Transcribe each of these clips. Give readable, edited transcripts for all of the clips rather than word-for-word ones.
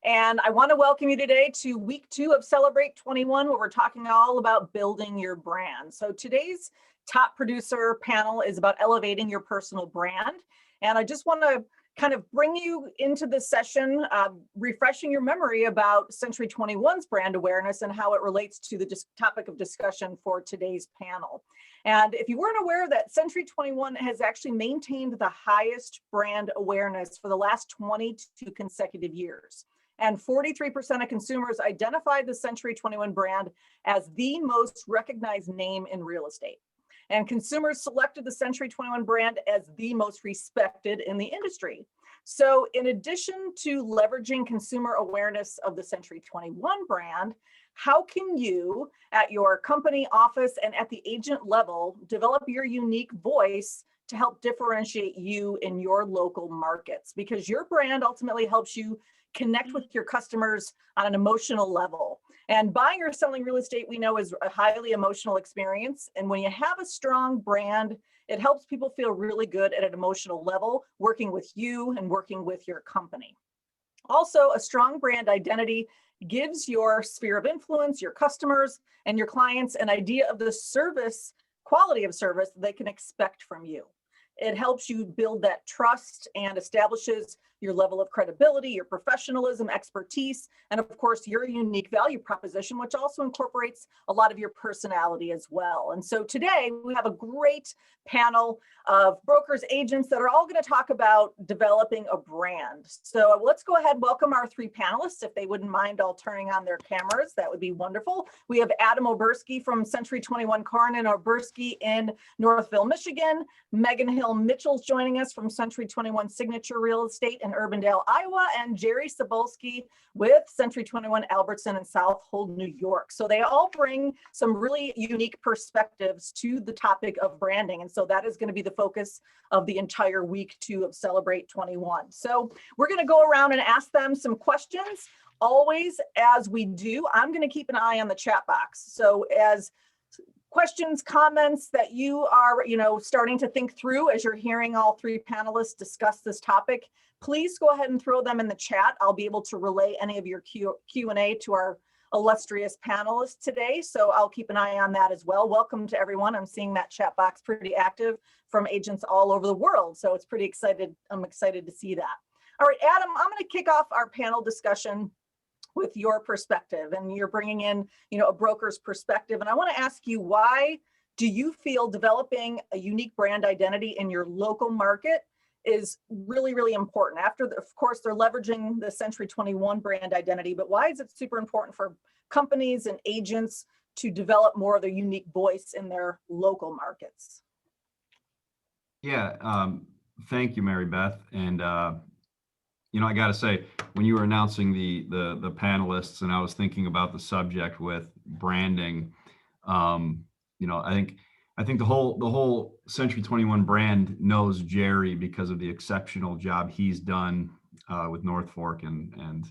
And I want to welcome you today to week 2 of Celebrate 21, where we're talking all about building your brand. So today's top producer panel is about elevating your personal brand. And I just want to kind of bring you into this session, refreshing your memory about Century 21's brand awareness and how it relates to the topic of discussion for today's panel. And if you weren't aware that Century 21 has actually maintained the highest brand awareness for the last 22 consecutive years. And 43% of consumers identified the Century 21 brand as the most recognized name in real estate. And consumers selected the Century 21 brand as the most respected in the industry. So in addition to leveraging consumer awareness of the Century 21 brand, how can you, at your company, office, and at the agent level, develop your unique voice to help differentiate you in your local markets? Because your brand ultimately helps you connect with your customers on an emotional level. And buying or selling real estate, we know, is a highly emotional experience. And when you have a strong brand, it helps people feel really good at an emotional level, working with you and working with your company. Also, a strong brand identity gives your sphere of influence, your customers and your clients, an idea of the service, quality of service they can expect from you. It helps you build that trust and establishes your level of credibility, your professionalism, expertise, and of course, your unique value proposition, which also incorporates a lot of your personality as well. And so today we have a great panel of brokers, agents that are all going to talk about developing a brand. So let's go ahead and welcome our 3 panelists. If they wouldn't mind all turning on their cameras, that would be wonderful. We have Adam Oberski from Century 21 Karn and Oberski in Northville, Michigan. Megan Hill Mitchell's joining us from Century 21 Signature Real Estate in Urbandale, Iowa, and Jerry Cebulski with Century 21 Albertson in Southold, New York. So they all bring some really unique perspectives to the topic of branding. And so that is going to be the focus of the entire week 2 of Celebrate 21. So we're going to go around and ask them some questions. Always, as we do, I'm going to keep an eye on the chat box. So as questions, comments that you are, starting to think through as you're hearing all 3 panelists discuss this topic, please go ahead and throw them in the chat. I'll be able to relay any of your Q&A to our illustrious panelists today. So I'll keep an eye on that as well. Welcome to everyone. I'm seeing that chat box pretty active from agents all over the world. So it's pretty excited. I'm excited to see that. All right, Adam, I'm going to kick off our panel discussion with your perspective, and you're bringing in, a broker's perspective. And I want to ask you, why do you feel developing a unique brand identity in your local market is really, really important? Of course, they're leveraging the Century 21 brand identity, but why is it super important for companies and agents to develop more of their unique voice in their local markets? Yeah, thank you, Mary Beth. And I got to say, when you were announcing the panelists, and I was thinking about the subject with branding, I think the whole Century 21 brand knows Jerry because of the exceptional job he's done with North Fork and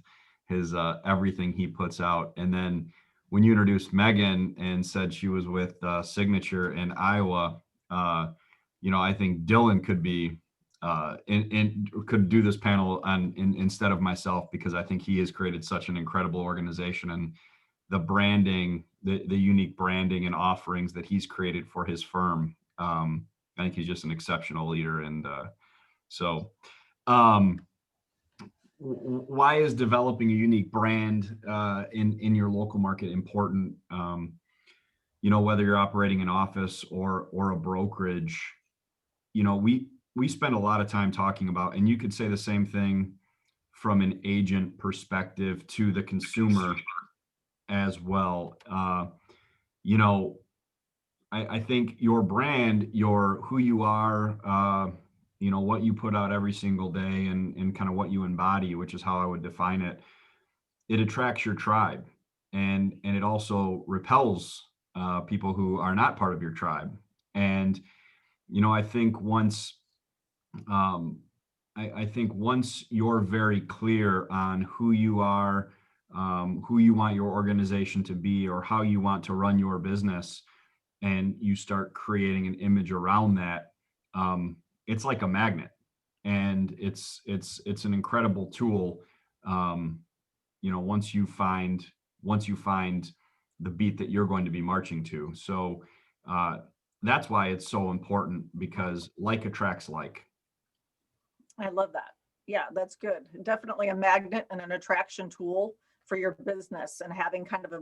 his everything he puts out. And then when you introduced Megan and said she was with Signature in Iowa, I think Dylan could be could do this panel instead of myself, because I think he has created such an incredible organization, and the branding, the unique branding and offerings that he's created for his firm. I think he's just an exceptional leader. And why is developing a unique brand in your local market important? Whether you're operating an office or a brokerage, we spend a lot of time talking about, and you could say the same thing from an agent perspective to the consumer as well. I think your brand, who you are, what you put out every single day and kind of what you embody, which is how I would define it. It attracts your tribe, and it also repels people who are not part of your tribe. And, I think once you're very clear on who you are, who you want your organization to be, or how you want to run your business, and you start creating an image around that, it's like a magnet, and it's an incredible tool once you find the beat that you're going to be marching to. So that's why it's so important, because like attracts like. I love that. Yeah, that's good. Definitely a magnet and an attraction tool for your business, and having kind of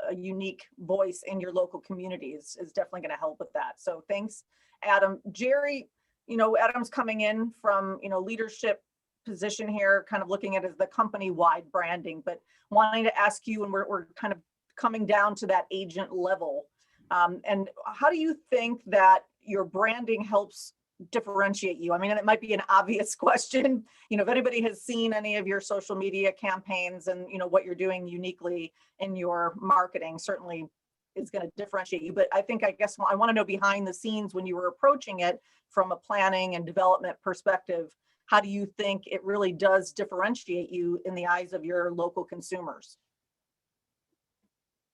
a unique voice in your local community is definitely going to help with that. So thanks, Adam. Jerry, Adam's coming in from, leadership position here, kind of looking at it as the company-wide branding, but wanting to ask you, and we're kind of coming down to that agent level. And how do you think that your branding helps differentiate you? I mean, it might be an obvious question, if anybody has seen any of your social media campaigns and, what you're doing uniquely in your marketing certainly is going to differentiate you. But I guess I want to know behind the scenes, when you were approaching it from a planning and development perspective, how do you think it really does differentiate you in the eyes of your local consumers?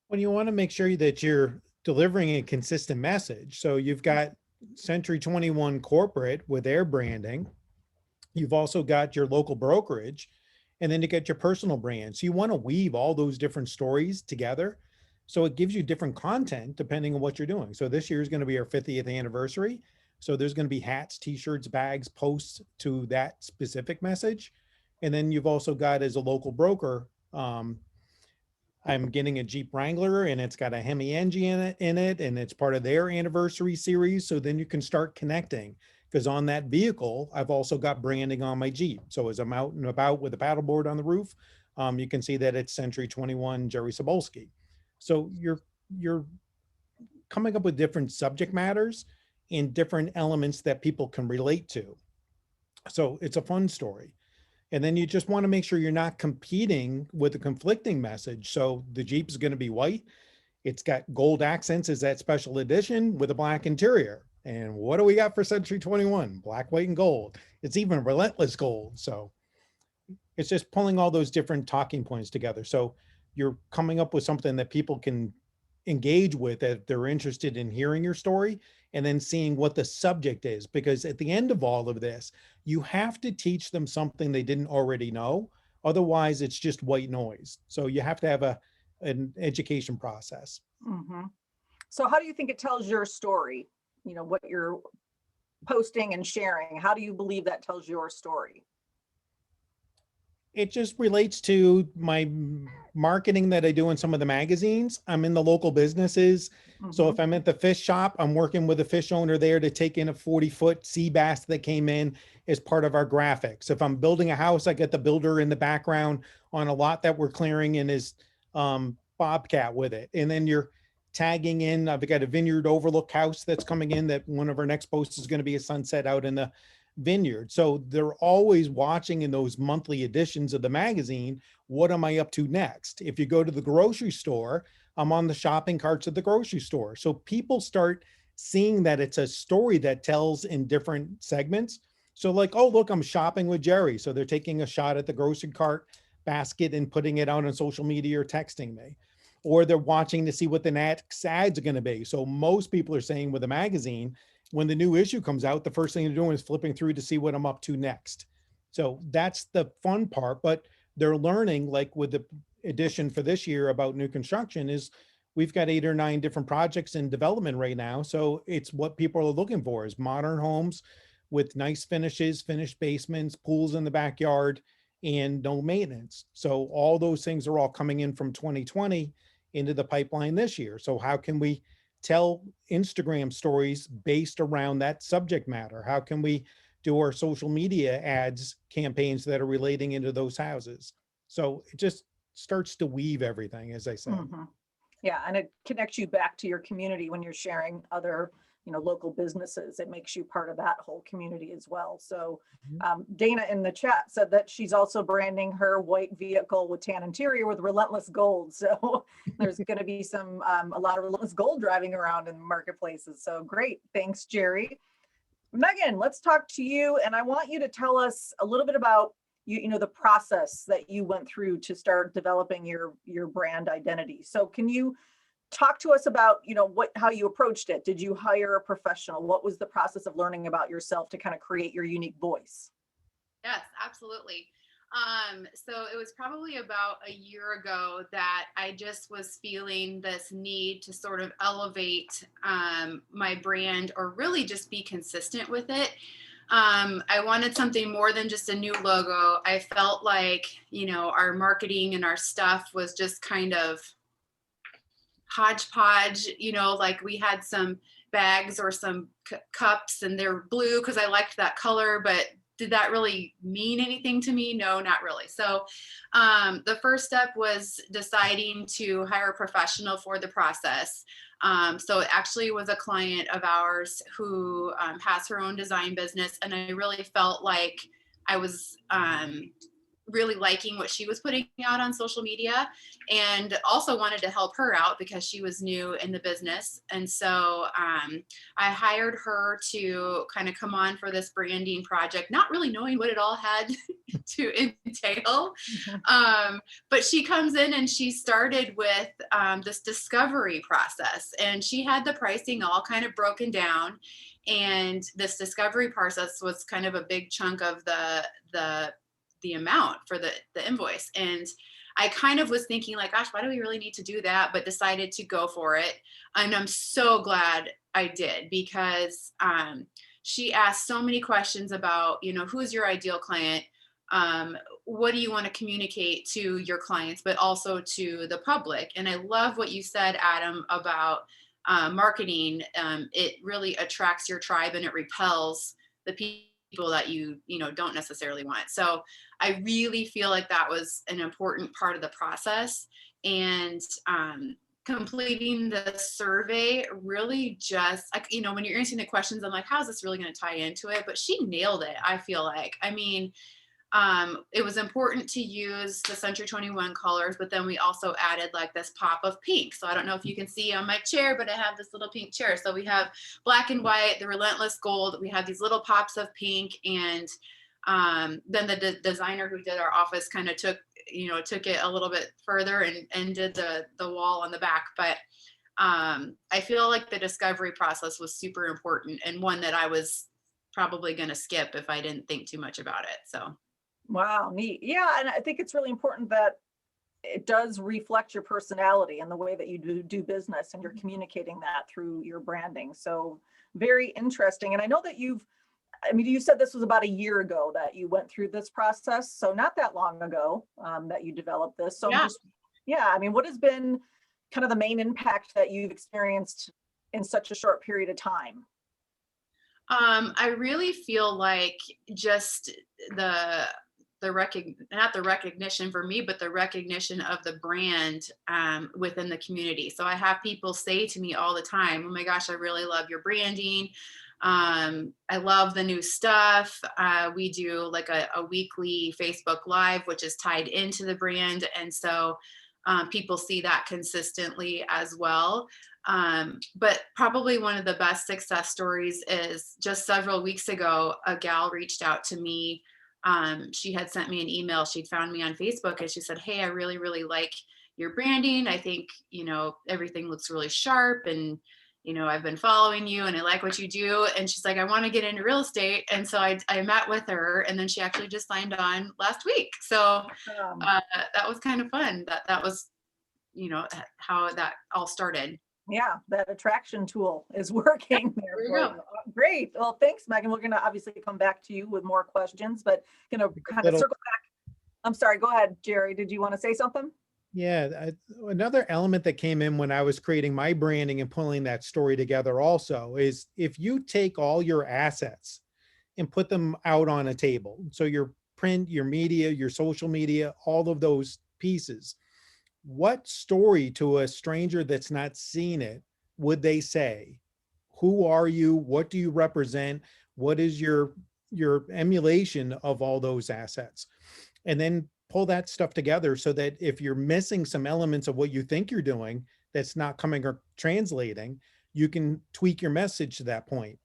When you want to make sure that you're delivering a consistent message. So you've got Century 21 corporate with their branding. You've also got your local brokerage, and then you get your personal brand. So you want to weave all those different stories together. So it gives you different content depending on what you're doing. So this year is going to be our 50th anniversary. So there's going to be hats, t-shirts, bags, posts to that specific message. And then you've also got, as a local broker, I'm getting a Jeep Wrangler, and it's got a Hemi engine in it, and it's part of their anniversary series. So then you can start connecting, because on that vehicle, I've also got branding on my Jeep. So as I'm out and about with a paddleboard on the roof, you can see that it's Century 21 Jerry Sobolski. So you're coming up with different subject matters and different elements that people can relate to. So it's a fun story. And then you just want to make sure you're not competing with a conflicting message. So the Jeep is going to be white. It's got gold accents as that special edition with a black interior. And what do we got for Century 21? Black, white, and gold. It's even relentless gold. So it's just pulling all those different talking points together. So you're coming up with something that people can engage with, if they're interested in hearing your story, and then seeing what the subject is. Because at the end of all of this, you have to teach them something they didn't already know. Otherwise, it's just white noise. So you have to have an education process. Mm-hmm. So how do you think it tells your story? What you're posting and sharing, how do you believe that tells your story? It just relates to my marketing that I do in some of the magazines. I'm in the local businesses. So if I'm at the fish shop, I'm working with a fish owner there to take in a 40-foot sea bass that came in as part of our graphics. If I'm building a house, I get the builder in the background on a lot that we're clearing in his Bobcat with it. And then you're tagging in, I've got a vineyard overlook house that's coming in, that one of our next posts is going to be a sunset out in the vineyard. So they're always watching in those monthly editions of the magazine, what am I up to next? If you go to the grocery store, I'm on the shopping carts at the grocery store. So people start seeing that it's a story that tells in different segments. So like, oh, look, I'm shopping with Jerry. So they're taking a shot at the grocery cart basket and putting it out on social media or texting me. Or they're watching to see what the next ads are going to be. So most people are saying with a magazine, when the new issue comes out, the first thing they're doing is flipping through to see what I'm up to next. So that's the fun part, but they're learning, like with the edition for this year about new construction, is we've got 8 or 9 different projects in development right now. So it's what people are looking for, is modern homes with nice finishes, finished basements, pools in the backyard, and no maintenance. So all those things are all coming in from 2020 into the pipeline this year. So how can we tell Instagram stories based around that subject matter? How can we do our social media ads campaigns that are relating into those houses? So it just starts to weave everything, as I said. Mm-hmm. Yeah, and it connects you back to your community when you're sharing other, local businesses. It makes you part of that whole community as well. So Dana in the chat said that she's also branding her white vehicle with tan interior with relentless gold. So there's going to be a lot of relentless gold driving around in marketplaces. So great. Thanks, Jerry. Megan, let's talk to you. And I want you to tell us a little bit about the process that you went through to start developing your brand identity. So can you talk to us about, how you approached it? Did you hire a professional? What was the process of learning about yourself to kind of create your unique voice? Yes, absolutely. So it was probably about a year ago that I just was feeling this need to sort of elevate my brand, or really just be consistent with it. I wanted something more than just a new logo. I felt like, our marketing and our stuff was just kind of hodgepodge, like we had some bags or some cups and they're blue because I liked that color, but did that really mean anything to me? No, not really. So the first step was deciding to hire a professional for the process. So it actually was a client of ours who has her own design business. And I really felt like I was really liking what she was putting out on social media, and also wanted to help her out because she was new in the business. And so I hired her to kind of come on for this branding project, not really knowing what it all had to entail. But she comes in and she started with this discovery process, and she had the pricing all kind of broken down. And this discovery process was kind of a big chunk of the amount for the invoice. And I kind of was thinking like, gosh, why do we really need to do that? But decided to go for it. And I'm so glad I did, because she asked so many questions about, who's your ideal client? What do you want to communicate to your clients, but also to the public? And I love what you said, Adam, about marketing. It really attracts your tribe and it repels the people that you don't necessarily want. So I really feel like that was an important part of the process. And completing the survey really just, when you're answering the questions, I'm like, how's this really going to tie into it? But she nailed it, I feel like. It was important to use the Century 21 colors, but then we also added like this pop of pink. So I don't know if you can see on my chair, but I have this little pink chair. So we have black and white, the Relentless Gold. We have these little pops of pink. And then the designer who did our office kind of took it a little bit further and did the wall on the back. But I feel like the discovery process was super important, and one that I was probably going to skip if I didn't think too much about it. So. Wow, neat. Yeah, and I think it's really important that it does reflect your personality and the way that you do business, and you're communicating that through your branding. So very interesting. And I know that you said this was about a year ago that you went through this process. So not that long ago that you developed this. So yeah. What has been kind of the main impact that you've experienced in such a short period of time? I really feel like just not the recognition for me, but the recognition of the brand within the community. So I have people say to me all the time, oh my gosh, I really love your branding. I love the new stuff. We do like a weekly Facebook Live, which is tied into the brand. And so people see that consistently as well. But probably one of the best success stories is just several weeks ago, a gal reached out to me. She had sent me an email. She'd found me on Facebook and she said, hey, I really, really like your branding. I think, everything looks really sharp, and, I've been following you and I like what you do. And she's like, I want to get into real estate. And so I met with her, and then she actually just signed on last week. So that was kind of fun. That was, how that all started. Yeah, that attraction tool is working there. There you go. Great. Well, thanks, Megan. We're going to obviously come back to you with more questions, but kind of circle back. I'm sorry. Go ahead, Jerry. Did you want to say something? Yeah, another element that came in when I was creating my branding and pulling that story together also is if you take all your assets and put them out on a table, so your print, your media, your social media, all of those pieces, what story to a stranger that's not seen it would they say? Who are you? What do you represent? What is your emulation of all those assets? And then pull that stuff together so that if you're missing some elements of what you think you're doing that's not coming or translating, you can tweak your message to that point.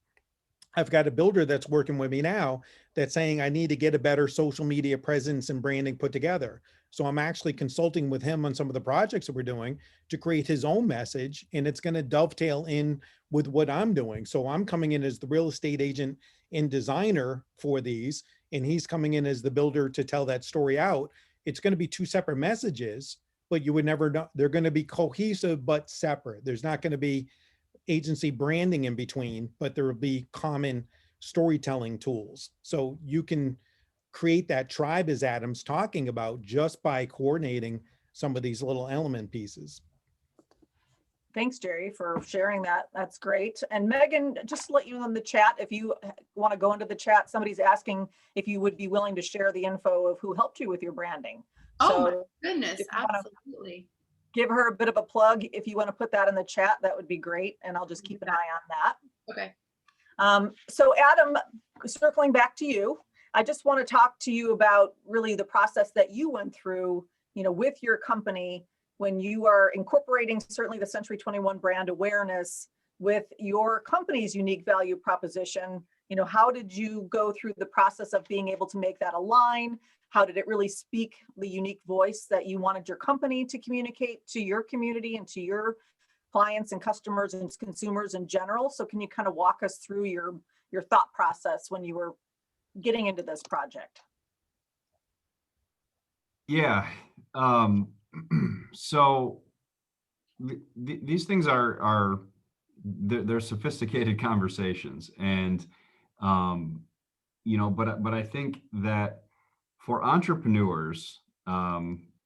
I've got a builder that's working with me now that's saying I need to get a better social media presence and branding put together. So I'm actually consulting with him on some of the projects that we're doing to create his own message, and it's going to dovetail in with what I'm doing. So I'm coming in as the real estate agent and designer for these, and he's coming in as the builder to tell that story out, it's going to be two separate messages, but you would never know. They're going to be cohesive, but separate. There's not going to be agency branding in between, but there will be common storytelling tools. So you can create that tribe, as Adam's talking about, just by coordinating some of these little element pieces. Thanks, Jerry, for sharing that. That's great. And Megan, just to let you know in the chat, if you want to go into the chat, somebody's asking if you would be willing to share the info of who helped you with your branding. Oh my So goodness, if you wanna absolutely. give her a bit of a plug. If you want to put that in the chat, that would be great. And I'll just keep an eye on that. Okay. So Adam, circling back to you, I just want to talk to you about really the process that you went through, with your company when you are incorporating certainly the Century 21 brand awareness with your company's unique value proposition. How did you go through the process of being able to make that align? How did it really speak the unique voice that you wanted your company to communicate to your community and to your clients and customers and consumers in general? So can you kind of walk us through your thought process when you were getting into this project? Yeah. So these things are they're sophisticated conversations, and but I think that for entrepreneurs,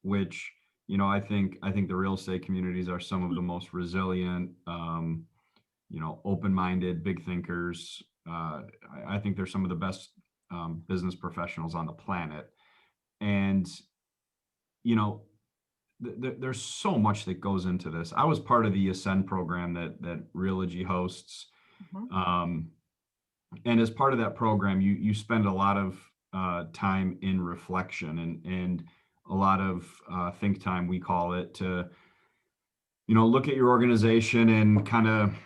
which I think the real estate communities are some of the most resilient, open-minded, big thinkers. I think they're some of the best business professionals on the planet, and there's so much that goes into this. I was part of the Ascend program that Realogy hosts. Mhm. And as part of that program, you spend a lot of time in reflection and a lot of think time, we call it, to look at your organization and kind of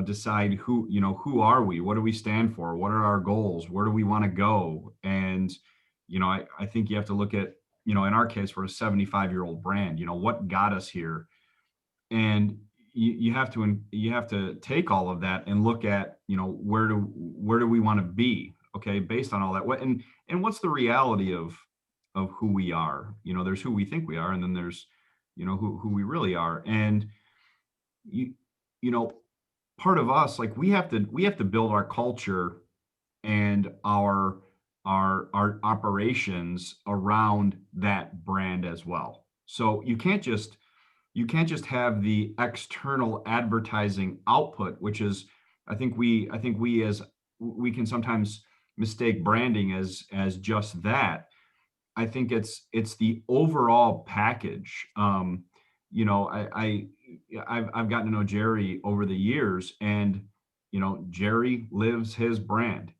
decide who are we, what do we stand for, what are our goals, where do we want to go. And I think you have to look at, in our case, we're a 75-year-old brand. What got us here? And you have to take all of that and look at, where do we want to be? Okay, based on all that. And what's the reality of who we are? There's who we think we are, and then there's, who we really are. And part of us, like, we have to build our culture and our operations around that brand as well. So you can't just have the external advertising output, which is, I think we can sometimes mistake branding as just that. I think it's the overall package. I've gotten to know Jerry over the years, and Jerry lives his brand.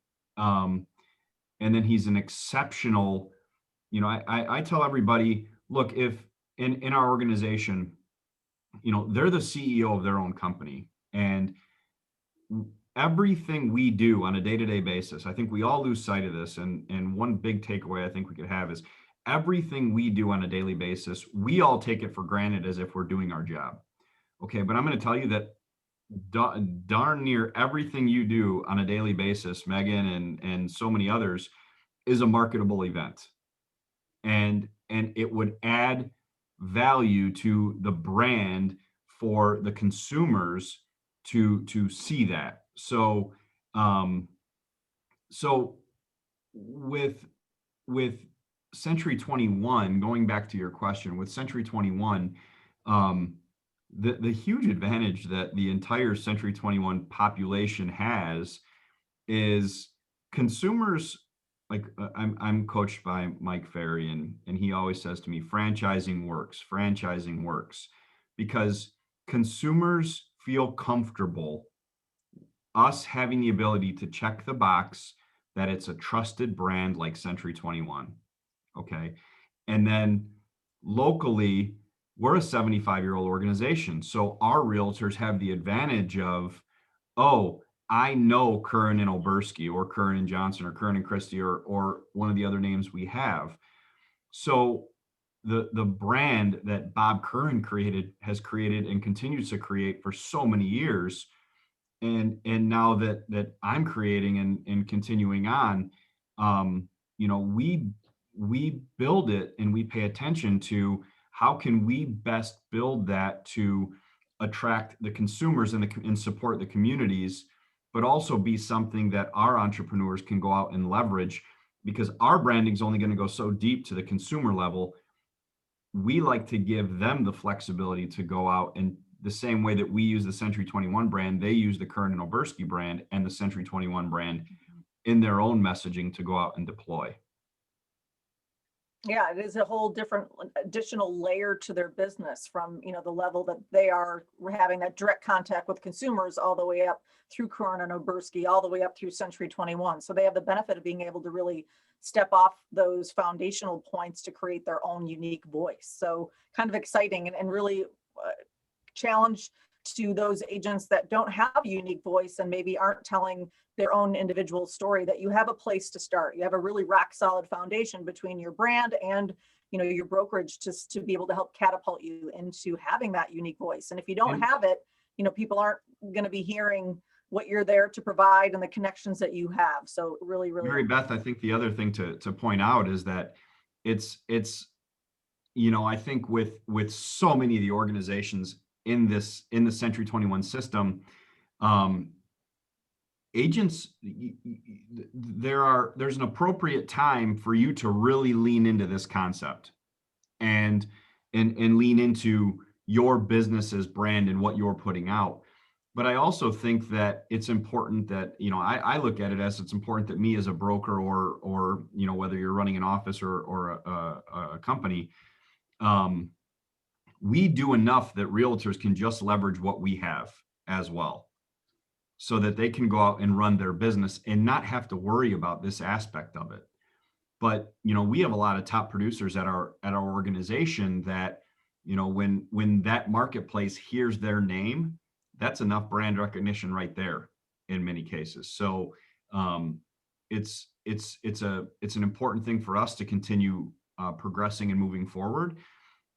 And then he's an exceptional, I tell everybody, look, if in our organization, they're the CEO of their own company, and everything we do on a day-to-day basis, I think we all lose sight of this. And one big takeaway I think we could have is everything we do on a daily basis, we all take it for granted as if we're doing our job. Okay. But I'm going to tell you that darn near everything you do on a daily basis, Megan, and so many others, is a marketable event. And it would add value to the brand for the consumers to see that. So with Century 21, going back to your question, with Century 21, the huge advantage that the entire Century 21 population has is consumers. Like, I'm coached by Mike Ferry, and he always says to me, franchising works, because consumers feel comfortable us having the ability to check the box that it's a trusted brand like Century 21. Okay. And then locally, we're a 75-year-old organization. So our realtors have the advantage of, oh, I know Curran and Oberski, or Curran and Johnson, or Curran and Christie, or one of the other names we have. So the brand that Bob Curran has created and continues to create for so many years, and now that I'm creating and continuing on, we build it and we pay attention to how can we best build that to attract the consumers and support the communities, but also be something that our entrepreneurs can go out and leverage, because our branding is only going to go so deep to the consumer level. We like to give them the flexibility to go out, and the same way that we use the Century 21 brand, they use the Kern and Oberski brand and the Century 21 brand in their own messaging to go out and deploy. Yeah, it is a whole different additional layer to their business, from, the level that they are having that direct contact with consumers all the way up through Kern and Oberski, all the way up through Century 21. So they have the benefit of being able to really step off those foundational points to create their own unique voice. So kind of exciting and really challenge to those agents that don't have a unique voice and maybe aren't telling their own individual story, that you have a place to start. You have a really rock solid foundation between your brand and your brokerage to be able to help catapult you into having that unique voice. And if you don't have it, people aren't going to be hearing what you're there to provide and the connections that you have. So really, really. Mary Beth, I think the other thing to point out is that it's I think with so many of the organizations in the Century 21 system, agents, there's an appropriate time for you to really lean into this concept and lean into your business's brand and what you're putting out. But I also think that it's important that, I look at it as it's important that me as a broker or whether you're running an office or a company, we do enough that realtors can just leverage what we have as well, so that they can go out and run their business and not have to worry about this aspect of it. But, we have a lot of top producers at our organization that, when that marketplace hears their name, that's enough brand recognition right there in many cases. So it's an important thing for us to continue progressing and moving forward.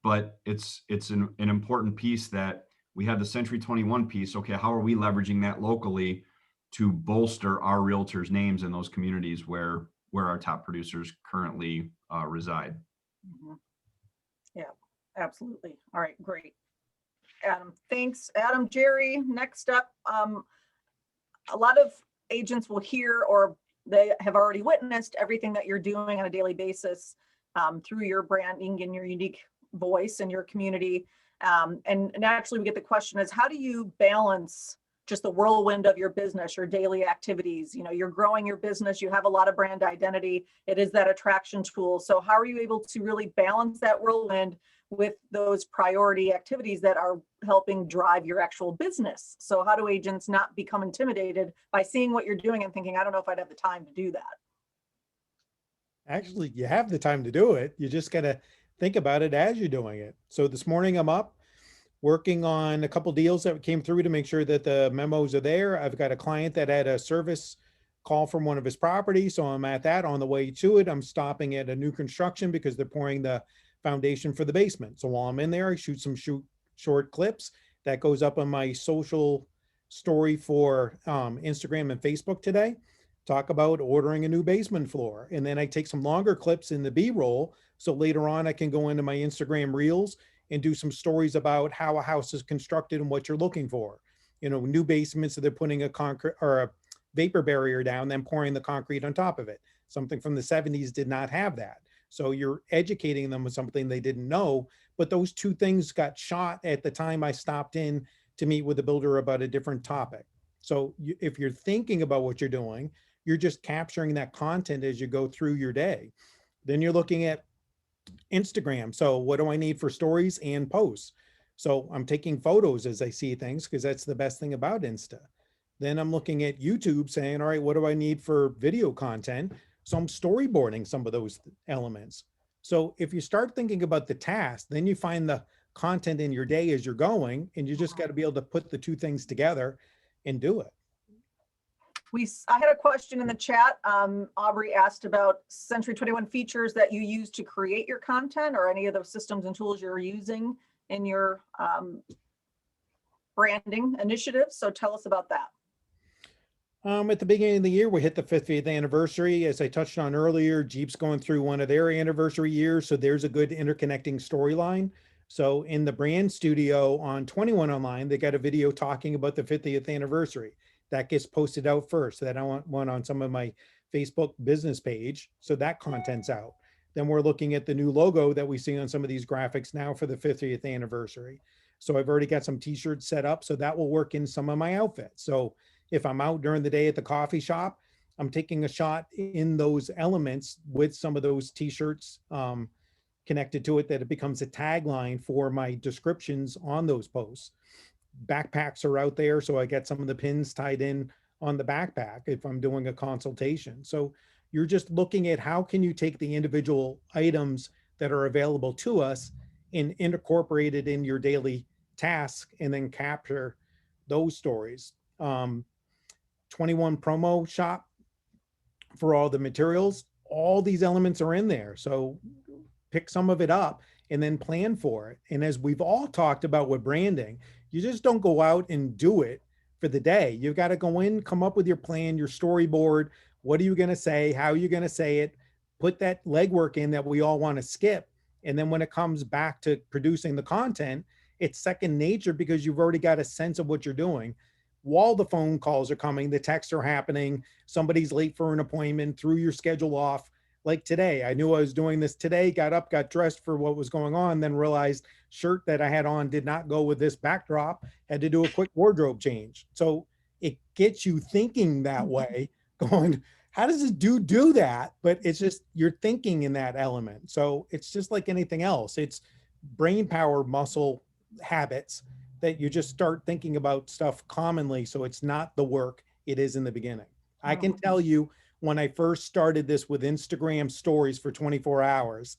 But it's an important piece that we have the Century 21 piece. Okay, how are we leveraging that locally to bolster our realtors' names in those communities where our top producers currently reside? Mm-hmm. Yeah, absolutely. All right, great. Adam, thanks. Adam, Jerry, next up, a lot of agents will hear, or they have already witnessed everything that you're doing on a daily basis through your branding and your unique voice in your community. And naturally we get the question is, how do you balance just the whirlwind of your business, your daily activities? You're growing your business, you have a lot of brand identity, it is that attraction tool. So how are you able to really balance that whirlwind with those priority activities that are helping drive your actual business? So how do agents not become intimidated by seeing what you're doing and thinking, I don't know if I'd have the time to do that? Actually, you have the time to do it. You just got to think about it as you're doing it. So this morning I'm up working on a couple deals that came through to make sure that the memos are there. I've got a client that had a service call from one of his properties. So I'm at that. On the way to it, I'm stopping at a new construction because they're pouring the foundation for the basement. So while I'm in there, I shoot some short clips that goes up on my social story for Instagram and Facebook today. Talk about ordering a new basement floor. And then I take some longer clips in the B-roll. So later on, I can go into my Instagram reels and do some stories about how a house is constructed and what you're looking for. New basements, so they're putting a concrete or a vapor barrier down, then pouring the concrete on top of it. Something from the 70s did not have that. So you're educating them with something they didn't know. But those two things got shot at the time I stopped in to meet with the builder about a different topic. So if you're thinking about what you're doing, you're just capturing that content as you go through your day. Then you're looking at Instagram. So what do I need for stories and posts? So I'm taking photos as I see things, because that's the best thing about Insta. Then I'm looking at YouTube saying, all right, what do I need for video content? So I'm storyboarding some of those elements. So if you start thinking about the task, then you find the content in your day as you're going, and you just got to be able to put the two things together and do it. I had a question in the chat. Aubrey asked about Century 21 features that you use to create your content, or any of those systems and tools you're using in your branding initiatives. So tell us about that. At the beginning of the year, we hit the 50th anniversary. As I touched on earlier, Jeep's going through one of their anniversary years, so there's a good interconnecting storyline. So in the brand studio on 21 Online, they got a video talking about the 50th anniversary. That gets posted out first. Then I want one on some of my Facebook business page, so that content's out. Then we're looking at the new logo that we see on some of these graphics now for the 50th anniversary. So I've already got some t-shirts set up, so that will work in some of my outfits. So if I'm out during the day at the coffee shop, I'm taking a shot in those elements with some of those t-shirts connected to it, that it becomes a tagline for my descriptions on those posts. Backpacks are out there, so I get some of the pins tied in on the backpack if I'm doing a consultation. So you're just looking at how can you take the individual items that are available to us and incorporate it in your daily task and then capture those stories. 21 promo shop for all the materials. All these elements are in there. So pick some of it up and then plan for it. And as we've all talked about with branding, you just don't go out and do it for the day. You've got to go in, come up with your plan, your storyboard. What are you going to say? How are you going to say it? Put that legwork in that we all want to skip. And then when it comes back to producing the content, it's second nature because you've already got a sense of what you're doing. While the phone calls are coming, the texts are happening, somebody's late for an appointment, threw your schedule off. Like today, I knew I was doing this today, got up, got dressed for what was going on, then realized shirt that I had on did not go with this backdrop, had to do a quick wardrobe change. So it gets you thinking that way, going, how does this dude do that? But it's just, you're thinking in that element. So it's just like anything else. It's brain power, muscle habits that you just start thinking about stuff commonly. So it's not the work it is in the beginning. I can tell you, when I first started this with Instagram stories for 24 hours,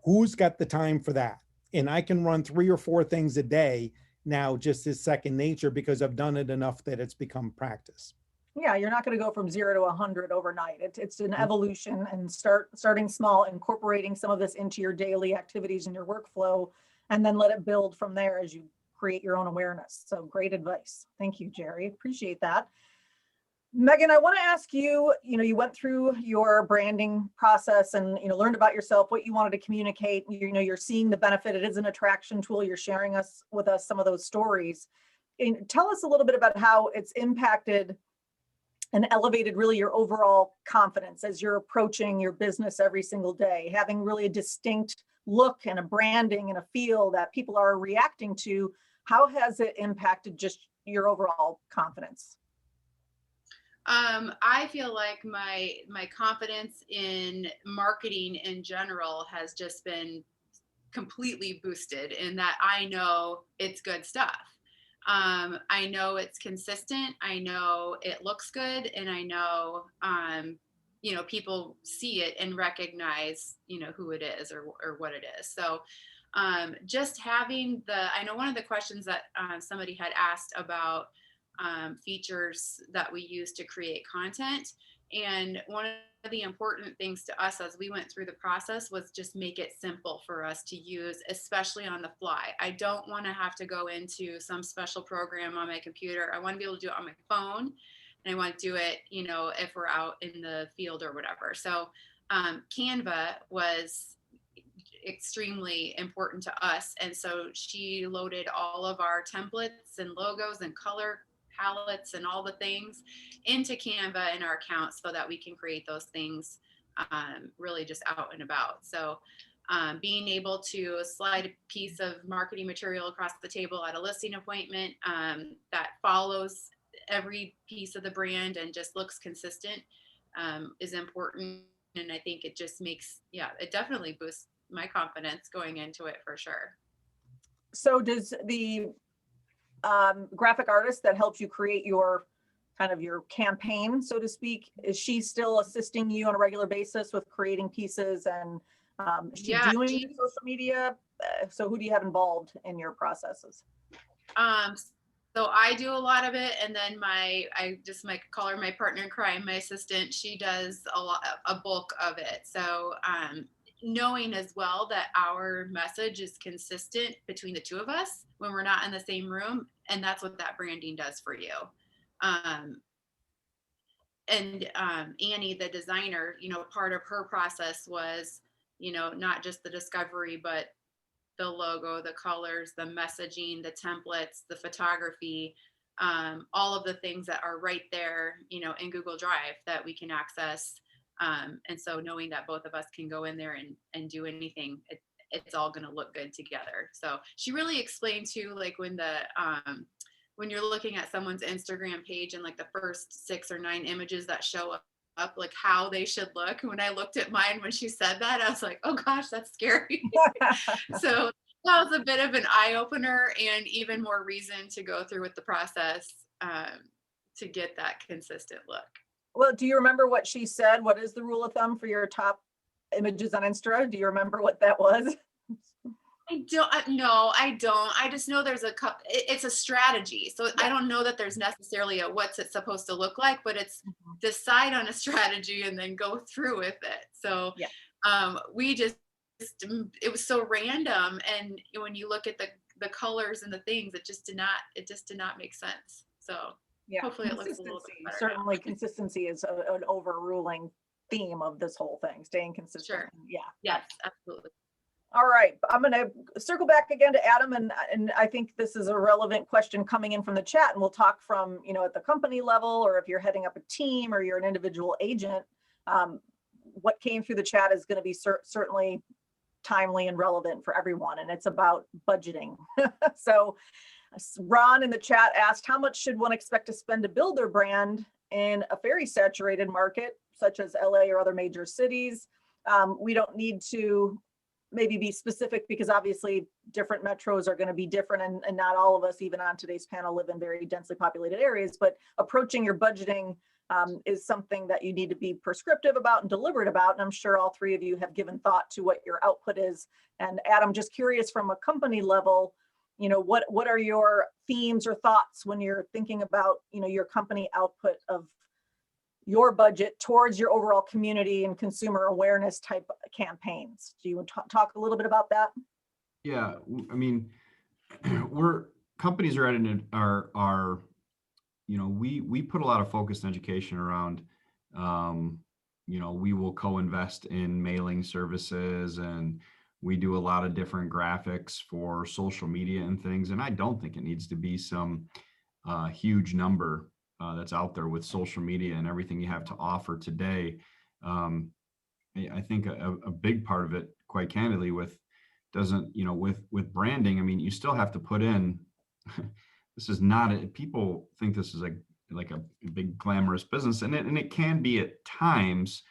who's got the time for that? And I can run 3 or 4 things a day now, just as second nature, because I've done it enough that it's become practice. Yeah, you're not going to go from 0 to 100 overnight. It's an evolution, and starting small, incorporating some of this into your daily activities and your workflow, and then let it build from there as you create your own awareness. So great advice. Thank you, Jerry. Appreciate that. Megan, I want to ask you, you went through your branding process and, learned about yourself, what you wanted to communicate. You're seeing the benefit. It is an attraction tool. You're sharing with us some of those stories. And tell us a little bit about how it's impacted and elevated really your overall confidence as you're approaching your business every single day, having really a distinct look and a branding and a feel that people are reacting to. How has it impacted just your overall confidence? I feel like my confidence in marketing in general has just been completely boosted in that I know it's good stuff. I know it's consistent. I know it looks good, and I know people see it and recognize who it is or what it is. So just having I know one of the questions that somebody had asked about features that we use to create content. And one of the important things to us as we went through the process was just make it simple for us to use, especially on the fly. I don't want to have to go into some special program on my computer. I want to be able to do it on my phone, and I want to do it, if we're out in the field or whatever. So Canva was extremely important to us. And so she loaded all of our templates and logos and color palettes and all the things into Canva in our account so that we can create those things really just out and about. So being able to slide a piece of marketing material across the table at a listing appointment that follows every piece of the brand and just looks consistent is important. And I think it just makes, it definitely boosts my confidence going into it for sure. So does the graphic artist that helps you create your your campaign, so to speak, is she still assisting you on a regular basis with creating pieces, and is she doing social media? So who do you have involved in your processes? So I do a lot of it, and then I call her my partner in crime, my assistant. She does a bulk of it. So knowing as well that our message is consistent between the two of us when we're not in the same room, and that's what that branding does for you. Annie, the designer, part of her process was, not just the discovery, but the logo, the colors, the messaging, the templates, the photography, all of the things that are right there, in Google Drive that we can access. And so knowing that both of us can go in there and do anything, it's all going to look good together. So she really explained too, like when you're looking at someone's Instagram page and like the first 6 or 9 images that show up, like how they should look. When I looked at mine, when she said that, I was like, oh gosh, that's scary. So that was a bit of an eye opener and even more reason to go through with the process to get that consistent look. Well, do you remember what she said? What is the rule of thumb for your top images on Insta? Do you remember what that was? No, I don't. I just know there's it's a strategy. So I don't know that there's necessarily a what's it supposed to look like, but it's decide on a strategy and then go through with it. So we just, it was so random. And when you look at the colors and the things, it just did not make sense. So hopefully it looks a little bit better. Certainly consistency is an overruling theme of this whole thing, staying consistent. Sure. Yeah. Yes, absolutely. All right, I'm going to circle back again to Adam, and I think this is a relevant question coming in from the chat, and we'll talk from, at the company level, or if you're heading up a team or you're an individual agent, what came through the chat is going to be certainly timely and relevant for everyone, and it's about budgeting. So Ron in the chat asked, how much should one expect to spend to build their brand in a very saturated market, such as LA or other major cities? We don't need to maybe be specific because obviously different metros are going to be different, and not all of us, even on today's panel, live in very densely populated areas, but approaching your budgeting is something that you need to be prescriptive about and deliberate about. And I'm sure all 3 of you have given thought to what your output is. And Adam, just curious from a company level, what are your themes or thoughts when you're thinking about, your company output of your budget towards your overall community and consumer awareness type campaigns? Do you want to talk a little bit about that? Yeah, I mean, companies are we put a lot of focus and education around, we will co-invest in mailing services, and we do a lot of different graphics for social media and things. And I don't think it needs to be some huge number that's out there with social media and everything you have to offer today. I think a big part of it, quite candidly, with branding, I mean, you still have to put in, this is not, people think this is like a big glamorous business, and it can be at times,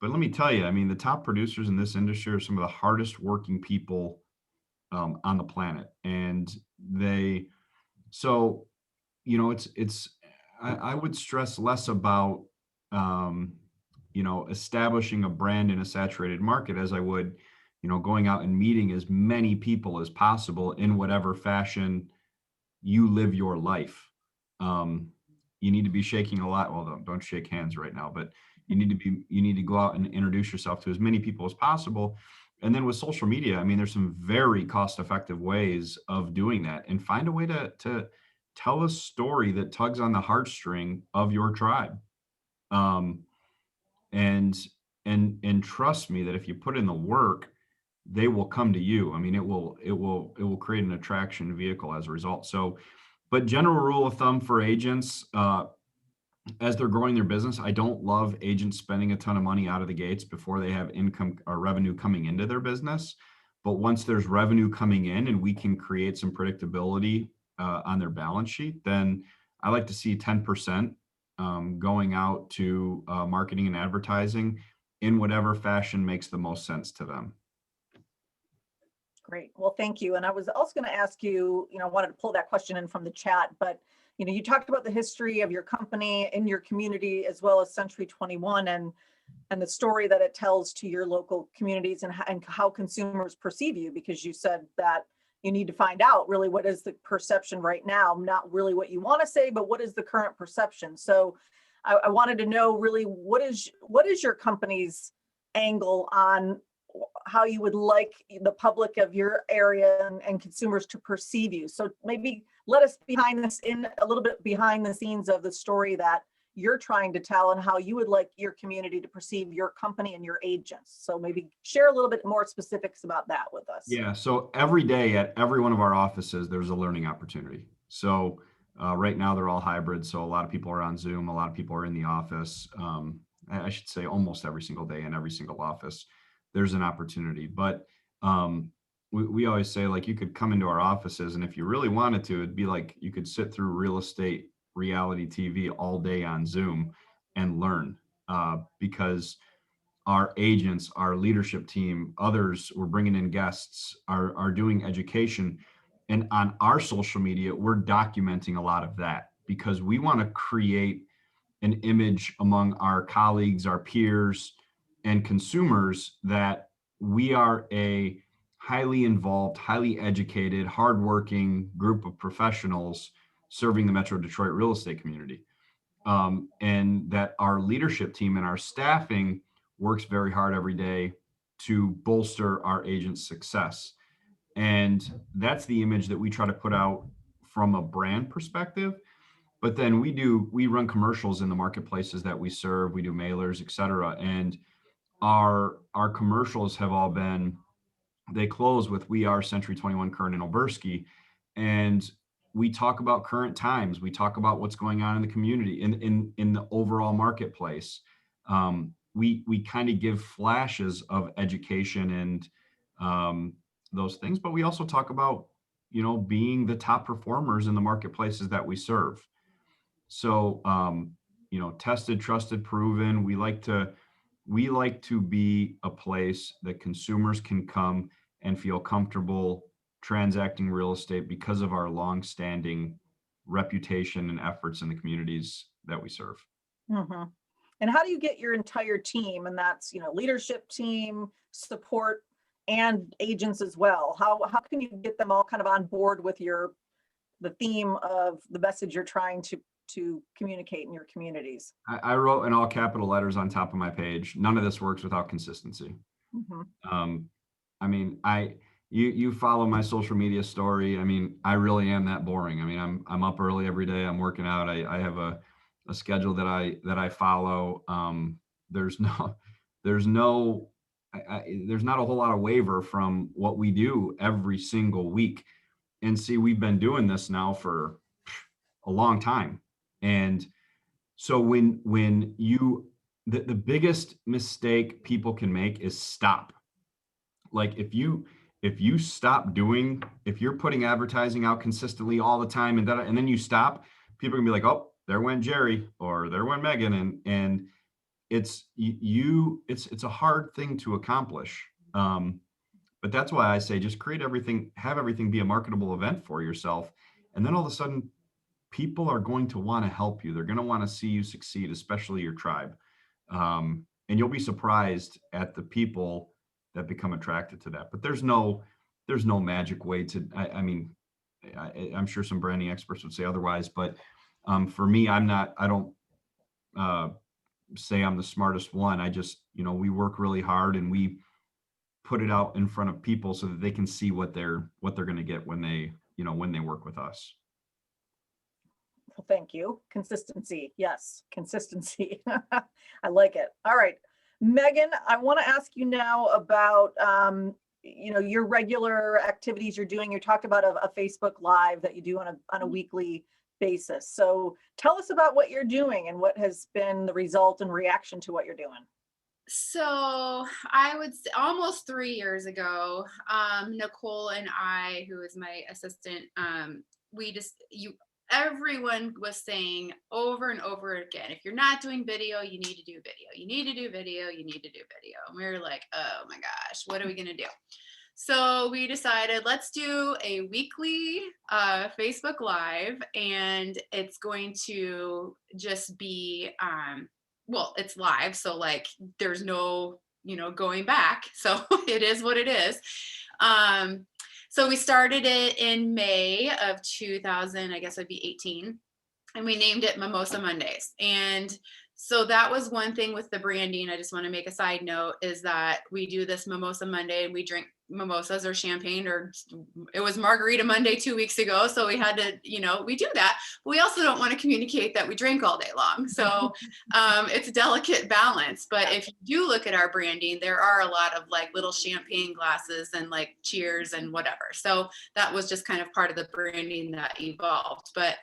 but let me tell you, I mean, the top producers in this industry are some of the hardest working people on the planet. And I would stress less about, establishing a brand in a saturated market as I would, going out and meeting as many people as possible in whatever fashion you live your life. You need to be shaking a lot. Well, don't shake hands right now, but you need to go out and introduce yourself to as many people as possible. And then with social media, I mean, there's some very cost-effective ways of doing that, and find a way to tell a story that tugs on the heartstring of your tribe. And trust me that if you put in the work, they will come to you. I mean, it will create an attraction vehicle as a result. So, but general rule of thumb for agents, as they're growing their business, I don't love agents spending a ton of money out of the gates before they have income or revenue coming into their business. But once there's revenue coming in and we can create some predictability on their balance sheet, then I like to see 10% going out to marketing and advertising in whatever fashion makes the most sense to them. Great. Well, thank you. And I was also going to ask you, I wanted to pull that question in from the chat, but you talked about the history of your company in your community, as well as Century 21 and the story that it tells to your local communities and how consumers perceive you, because you said that you need to find out really what is the perception right now, not really what you want to say, but what is the current perception. So I wanted to know really what is your company's angle on how you would like the public of your area and consumers to perceive you. So maybe let us a little bit behind the scenes of the story that you're trying to tell and how you would like your community to perceive your company and your agents. So maybe share a little bit more specifics about that with us. Yeah, so every day at every one of our offices, there's a learning opportunity. So right now they're all hybrid. So a lot of people are on Zoom, a lot of people are in the office. I should say almost every single day in every single office, there's an opportunity. But we always say, like, you could come into our offices, and if you really wanted to, it'd be like you could sit through real estate reality TV all day on Zoom and learn, because our agents, our leadership team, others, we're bringing in guests, are doing education. And on our social media, we're documenting a lot of that because we want to create an image among our colleagues, our peers, and consumers that we are a highly involved, highly educated, hardworking group of professionals serving the Metro Detroit real estate community. And that our leadership team and our staffing works very hard every day to bolster our agents' success. And that's the image that we try to put out from a brand perspective. But then we run commercials in the marketplaces that we serve. We do mailers, et cetera. And our commercials have all been, they close with "We are Century 21 Kern and Oberski." And we talk about current times. We talk about what's going on in the community, in the overall marketplace. We kind of give flashes of education and those things, but we also talk about, being the top performers in the marketplaces that we serve. So, tested, trusted, proven. We like to be a place that consumers can come and feel comfortable transacting real estate because of our long-standing reputation and efforts in the communities that we serve. Mhm. And how do you get your entire team, and that's, leadership team, support, and agents as well? How can you get them all kind of on board with the theme of the message you're trying to communicate in your communities? I wrote in all capital letters on top of my page, none of this works without consistency. Mhm. I mean, you follow my social media story. I mean, I really am that boring. I mean, I'm up early every day. I'm working out. I have a schedule that I follow. There's no, there's no, there's not a whole lot of waiver from what we do every single week. And see, we've been doing this now for a long time. And so when you, the biggest mistake people can make is stop. Like if you stop doing, if you're putting advertising out consistently all the time and then you stop, people are gonna be like, oh, there went Jerry or there went Megan. And it's a hard thing to accomplish. But that's why I say just create everything, have everything be a marketable event for yourself. And then all of a sudden people are going to want to help you. They're going to want to see you succeed, especially your tribe. And you'll be surprised at the people that become attracted to that. But there's no magic way to, I'm sure some branding experts would say otherwise, but for me, I don't say I'm the smartest one. I just, we work really hard and we put it out in front of people so that they can see what they're going to get when they work with us. Well, thank you. Consistency. Yes, consistency. I like it. All right. Megan, I want to ask you now about, your regular activities you're doing. You talked about a Facebook Live that you do on a weekly basis. So tell us about what you're doing and what has been the result and reaction to what you're doing. So I would say almost 3 years ago, Nicole and I, who is my assistant, everyone was saying over and over again, if you're not doing video, you need to do video. You need to do video. You need to do video. And we were like, oh my gosh, what are we going to do? So we decided, let's do a weekly Facebook Live, and it's going to just be, it's live. So like, there's no, going back. So it is what it is. So we started it in May of 2000, I guess it'd be 18, and we named it Mimosa Mondays. And so that was one thing with the branding. I just want to make a side note is that we do this Mimosa Monday and we drink mimosas or champagne, or it was Margarita Monday 2 weeks ago. So we had to, we do that, but we also don't want to communicate that we drink all day long. So it's a delicate balance. But if you do look at our branding, there are a lot of like little champagne glasses and like cheers and whatever. So that was just kind of part of the branding that evolved. But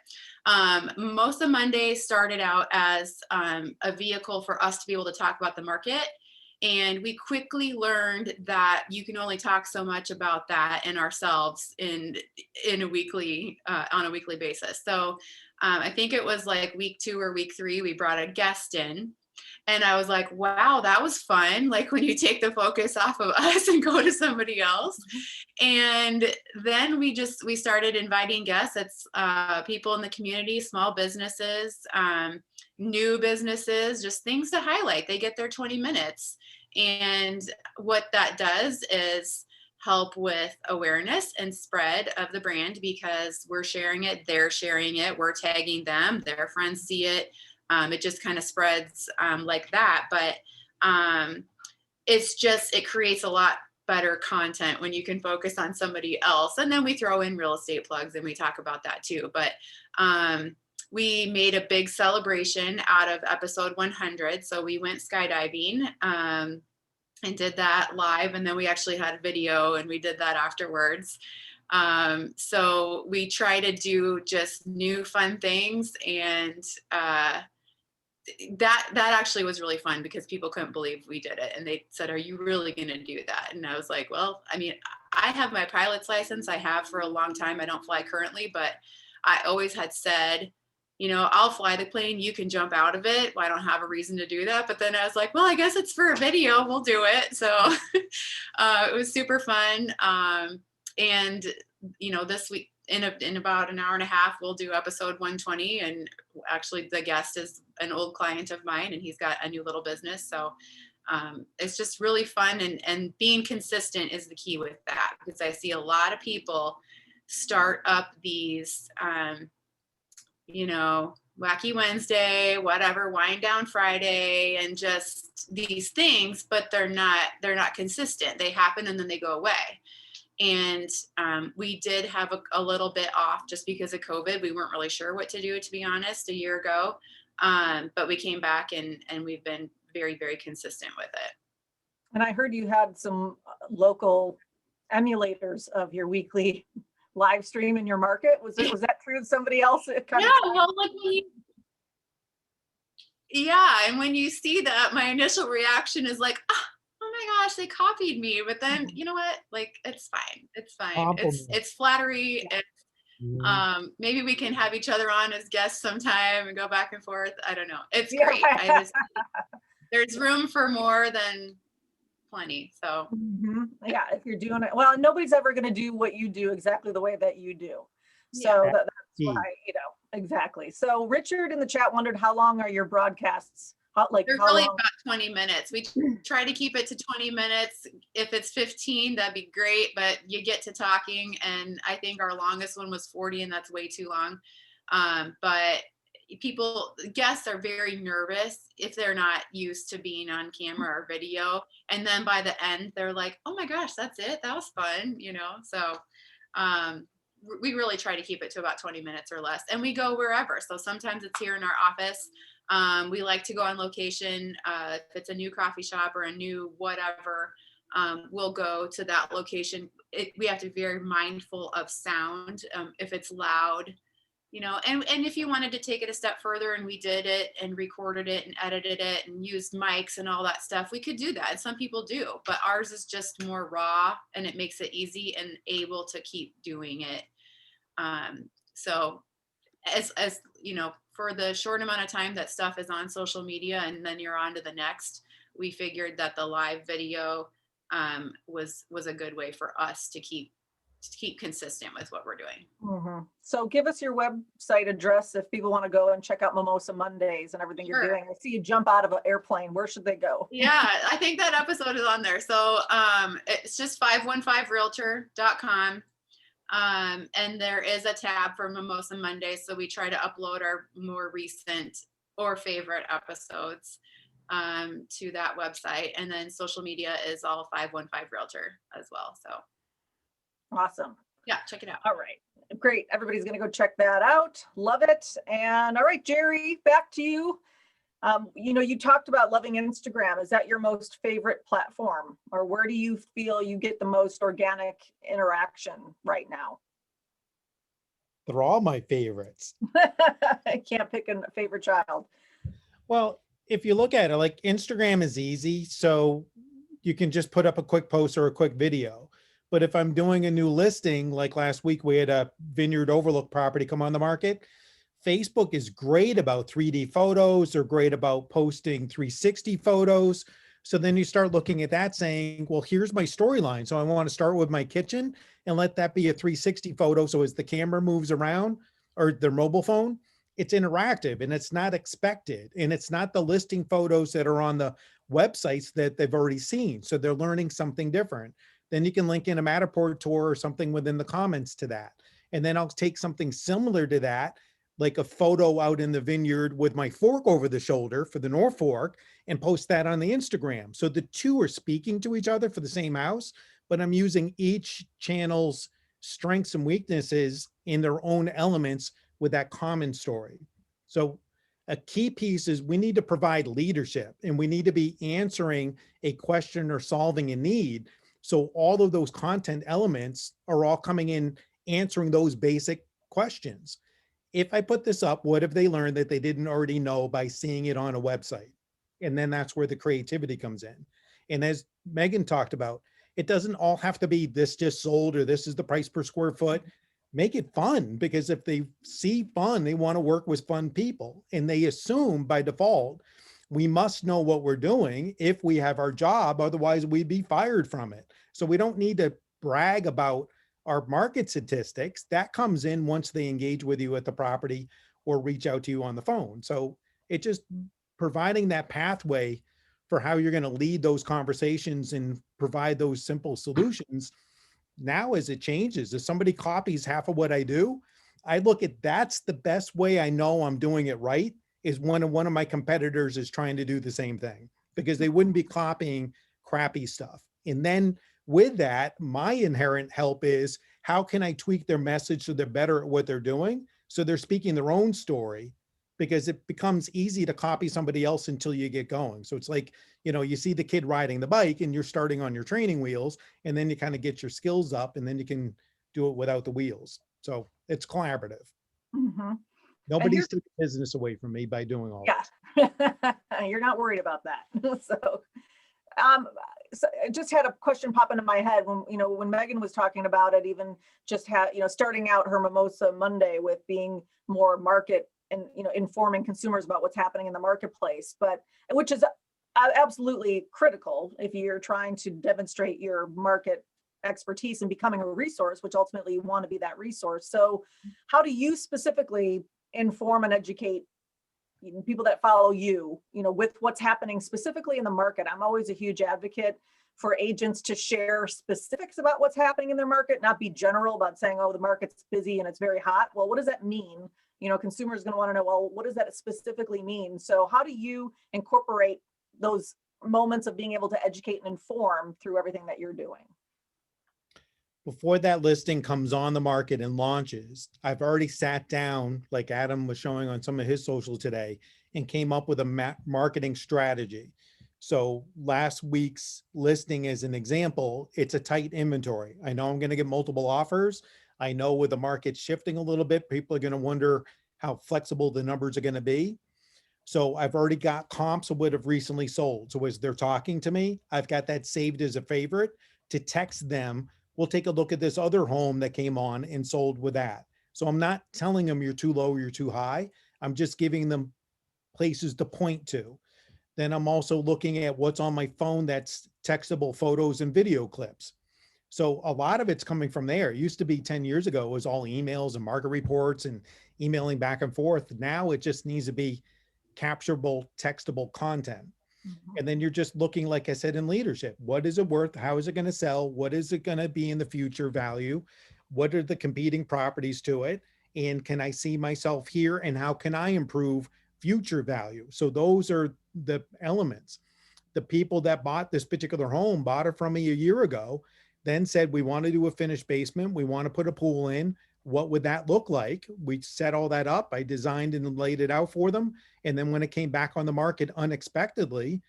Mimosa Monday started out as a vehicle for us to be able to talk about the market. And we quickly learned that you can only talk so much about that and ourselves on a weekly basis. So I think it was like week 2 or week 3, we brought a guest in. And I was like, wow, that was fun. Like when you take the focus off of us and go to somebody else. And then we started inviting guests. It's people in the community, small businesses, new businesses, just things to highlight. They get their 20 minutes. And what that does is help with awareness and spread of the brand, because we're sharing it, they're sharing it, we're tagging them, their friends see it. It just kind of spreads like that. But it creates a lot better content when you can focus on somebody else. And then we throw in real estate plugs and we talk about that too. But we made a big celebration out of episode 100. So we went skydiving and did that live. And then we actually had a video and we did that afterwards. So we try to do just new fun things. And that actually was really fun, because people couldn't believe we did it. And they said, are you really going to do that? And I was like, well, I mean, I have my pilot's license. I have for a long time. I don't fly currently, but I always had said, I'll fly the plane. You can jump out of it. Well, I don't have a reason to do that. But then I was like, well, I guess it's for a video. We'll do it. So it was super fun. And, this week, in about an hour and a half, we'll do episode 120. And actually the guest is an old client of mine, and he's got a new little business. So it's just really fun, and being consistent is the key with that, because I see a lot of people start up these, Wacky Wednesday, whatever, Wind Down Friday, and just these things, but they're not consistent. They happen and then they go away. And we did have a little bit off just because of COVID. We weren't really sure what to do, to be honest, a year ago. But we came back and we've been very, very consistent with it. And I heard you had some local emulators of your weekly live stream in your market. Was that true? Somebody else? And when you see that, my initial reaction is like, oh my gosh, they copied me. But then, you know what? Like, it's fine. It's fine. It's flattery. Maybe we can have each other on as guests sometime and go back and forth. I don't know. It's great. There's room for more than plenty. So yeah, if you're doing it well, nobody's ever going to do what you do exactly the way that you do. So that's why, exactly. So Richard in the chat wondered, how long are your broadcasts? They're really about 20 minutes. We try to keep it to 20 minutes. If it's 15, that'd be great, but you get to talking, and I think our longest one was 40, and that's way too long. But guests are very nervous if they're not used to being on camera or video. And then by the end, they're like, oh my gosh, that's it. That was fun, So we really try to keep it to about 20 minutes or less. And we go wherever. So sometimes it's here in our office. We like to go on location. If it's a new coffee shop or a new whatever, we'll go to that location. We have to be very mindful of sound. If it's loud, and if you wanted to take it a step further, and we did it and recorded it and edited it and used mics and all that stuff, we could do that. And some people do, but ours is just more raw, and it makes it easy and able to keep doing it. So as for the short amount of time that stuff is on social media and then you're on to the next, we figured that the live video was a good way for us to keep consistent with what we're doing. So give us your website address if people want to go and check out Mimosa Mondays and everything you're doing. I see you jump out of an airplane. Where should they go? Yeah, I think that episode is on there. So it's just 515realtor.com. And there is a tab for Mimosa Monday. So we try to upload our more recent or favorite episodes. to that website. And then social media is all 515 Realtor as well. So Awesome. yeah, check it out. All right. Great. Everybody's going to go check that out. Love it. And all right, Jerry, back to you. You talked about loving Instagram. Is that your most favorite platform, or where do you feel you get the most organic interaction right now? They're all my favorites. I can't pick a favorite child. Well, if you look at it, like Instagram is easy, so you can just put up a quick post or a quick video. But if I'm doing a new listing, like last week, we had a Vineyard Overlook property come on the market. Facebook is great about 3D photos. They're great about posting 360 photos. So then you start looking at that saying, well, here's my storyline. So I want to start with my kitchen and let that be a 360 photo. So as the camera moves around, or their mobile phone, it's interactive and it's not expected. And it's not the listing photos that are on the websites that they've already seen. So they're learning something different. Then you can link in a Matterport tour or something within the comments to that. And then I'll take something similar to that, like a photo out in the vineyard with my fork over the shoulder for the North Fork, and post that on the Instagram. So the two are speaking to each other for the same house, but I'm using each channel's strengths and weaknesses in their own elements with that common story. So a key piece is we need to provide leadership, and we need to be answering a question or solving a need. So all of those content elements are all coming in, answering those basic questions. If I put this up, what have they learned that they didn't already know by seeing it on a website? And then that's where the creativity comes in. And as Megan talked about, it doesn't all have to be this just sold or this is the price per square foot. Make it fun, because if they see fun, they want to work with fun people. And they assume by default, we must know what we're doing if we have our job, otherwise we'd be fired from it. So we don't need to brag about our market statistics. That comes in once they engage with you at the property or reach out to you on the phone. So it just providing that pathway for how you're going to lead those conversations and provide those simple solutions. Now, as it changes, if somebody copies half of what I do, I look at that's the best way I know I'm doing it right, is when one of my competitors is trying to do the same thing, because they wouldn't be copying crappy stuff. And then with that, my inherent help is how can I tweak their message so they're better at what they're doing? So they're speaking their own story, because it becomes easy to copy somebody else until you get going. So it's like, you see the kid riding the bike and you're starting on your training wheels, and then you kind of get your skills up, and then you can do it without the wheels. So it's collaborative. Mm-hmm. Nobody's taking business away from me by doing all this. You're not worried about that. So I just had a question pop into my head when Megan was talking about it, even just starting out her Mimosa Monday with being more market and, informing consumers about what's happening in the marketplace, but which is absolutely critical if you're trying to demonstrate your market expertise and becoming a resource, which ultimately you want to be that resource. So how do you specifically inform and educate people that follow you, with what's happening specifically in the market? I'm always a huge advocate for agents to share specifics about what's happening in their market, not be general about saying, oh, the market's busy and it's very hot. Well, what does that mean? Consumers going to want to know, well, what does that specifically mean? So how do you incorporate those moments of being able to educate and inform through everything that you're doing? Before that listing comes on the market and launches, I've already sat down, like Adam was showing on some of his social today, and came up with a marketing strategy. So last week's listing, as an example, it's a tight inventory. I know I'm going to get multiple offers. I know with the market shifting a little bit, people are going to wonder how flexible the numbers are going to be. So I've already got comps of what have recently sold. So as they're talking to me, I've got that saved as a favorite to text them. We'll take a look at this other home that came on and sold with that. So I'm not telling them you're too low or you're too high. I'm just giving them places to point to. Then I'm also looking at what's on my phone that's textable photos and video clips. So a lot of it's coming from there. It used to be 10 years ago, it was all emails and market reports and emailing back and forth. Now it just needs to be capturable, textable content. Mm-hmm. And then you're just looking, like I said, in leadership. What is it worth? How is it going to sell? What is it going to be in the future value? What are the competing properties to it? And can I see myself here? And how can I improve future value. So those are the elements. The people that bought this particular home bought it from me a year ago, then said, we want to do a finished basement. We want to put a pool in. What would that look like? We set all that up. I designed and laid it out for them. And then when it came back on the market unexpectedly,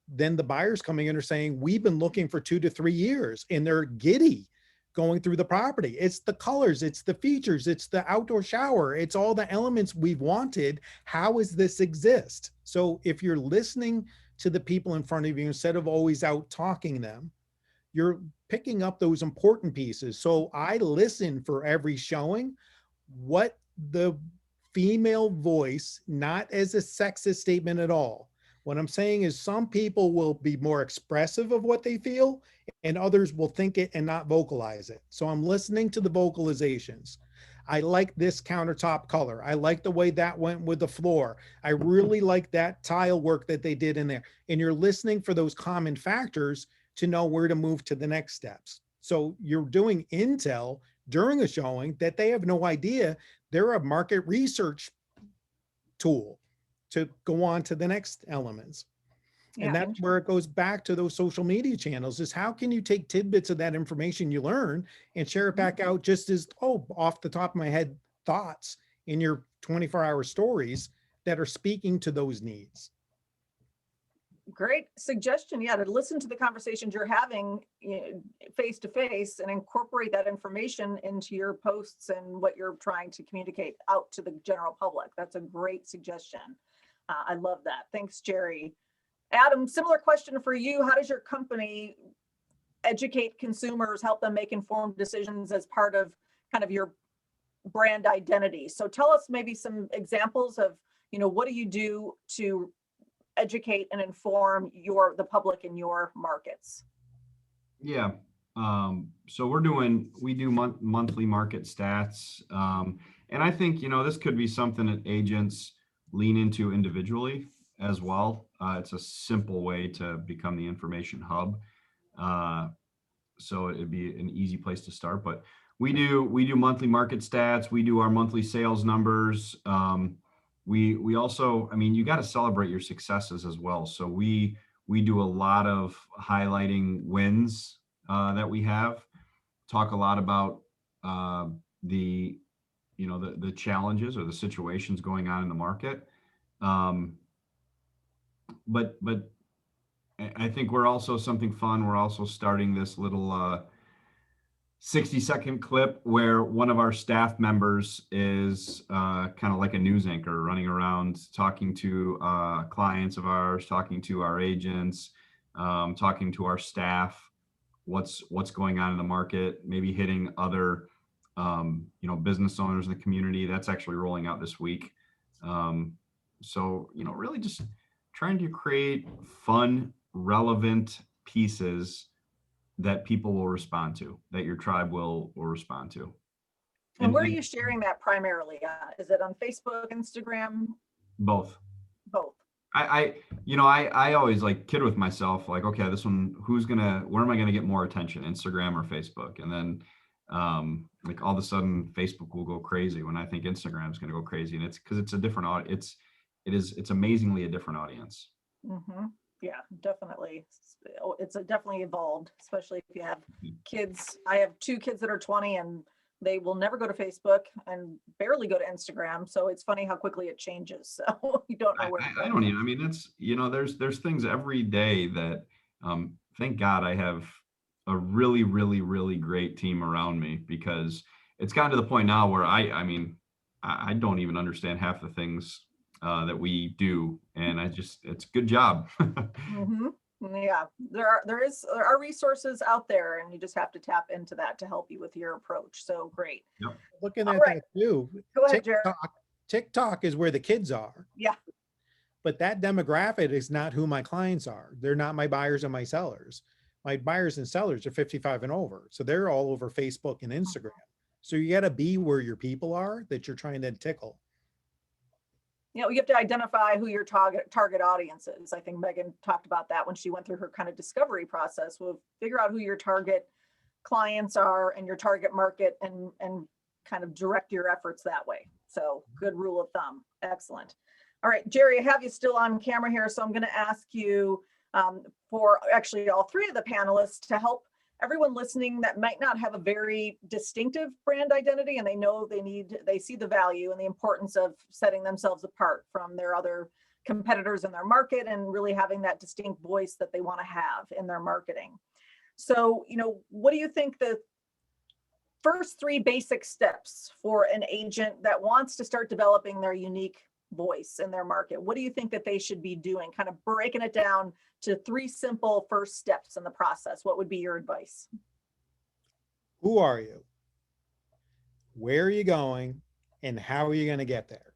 then the buyers coming in are saying, we've been looking for 2 to 3 years, and they're giddy going through the property. It's the colors, it's the features, it's the outdoor shower, it's all the elements we've wanted. How does this exist? So if you're listening to the people in front of you instead of always out talking them, you're picking up those important pieces. So I listen for every showing, what the female voice, not as a sexist statement at all. What I'm saying is some people will be more expressive of what they feel and others will think it and not vocalize it. So I'm listening to the vocalizations. I like this countertop color. I like the way that went with the floor. I really like that tile work that they did in there. And you're listening for those common factors to know where to move to the next steps. So you're doing intel during a showing that they have no idea. They're a market research tool to go on to the next elements. Yeah, And that's where it goes back to those social media channels, is how can you take tidbits of that information you learn and share it back out just as, off the top of my head, thoughts in your 24-hour stories that are speaking to those needs. Great suggestion. Yeah, to listen to the conversations you're having face to face and incorporate that information into your posts and what you're trying to communicate out to the general public. That's a great suggestion. I love that. Thanks, Jerry. Adam, similar question for you. How does your company educate consumers, help them make informed decisions as part of kind of your brand identity? So tell us maybe some examples of, what do you do to educate and inform the public in your markets? Yeah. So we do monthly market stats. And I think, this could be something that agents lean into individually as well. It's a simple way to become the information hub. So it'd be an easy place to start, but we do monthly market stats. We do our monthly sales numbers. We also, you got to celebrate your successes as well. So we do a lot of highlighting wins that we have, talk a lot about the challenges or the situations going on in the market. But I think we're also something fun. We're also starting this little 60-second clip where one of our staff members is kind of like a news anchor running around talking to clients of ours, talking to our agents, talking to our staff, what's going on in the market, maybe hitting other business owners in the community. That's actually rolling out this week. So really just trying to create fun, relevant pieces that people will respond to, that your tribe will respond to. And where are you sharing that primarily? Is it on Facebook, Instagram? Both. Both. I always kid with myself, okay, this one, where am I going to get more attention, Instagram or Facebook? And then all of a sudden Facebook will go crazy when I think Instagram is going to go crazy. And it's because it's a different it's amazingly a different audience. Mm-hmm. Yeah, definitely. It's definitely evolved, especially if you have kids. I have 2 kids that are 20 and they will never go to Facebook and barely go to Instagram. So it's funny how quickly it changes. So you don't know where. I don't even, that's, there's things every day that, thank God I have a really, really, really great team around me, because it's gotten to the point now where I don't even understand half the things that we do, and it's a good job. Mm-hmm. Yeah, there are resources out there, and you just have to tap into that to help you with your approach. So great. Yep. Looking All at right. that too. Go ahead, Jared. TikTok is where the kids are. Yeah. But that demographic is not who my clients are. They're not my buyers and my sellers. My buyers and sellers are 55 and over. So they're all over Facebook and Instagram. So you got to be where your people are that you're trying to tickle. You have to identify who your target audience is. I think Megan talked about that when she went through her kind of discovery process. We'll figure out who your target clients are and your target market, and kind of direct your efforts that way. So good rule of thumb. Excellent. All right, Jerry, I have you still on camera here, so I'm going to ask you for actually all three of the panelists to help everyone listening that might not have a very distinctive brand identity, and they know they see the value and the importance of setting themselves apart from their other competitors in their market and really having that distinct voice that they want to have in their marketing. So, what do you think the first three basic steps for an agent that wants to start developing their unique voice in their market? What do you think that they should be doing? Kind of breaking it down to three simple first steps in the process. What would be your advice? Who are you? Where are you going? And how are you going to get there?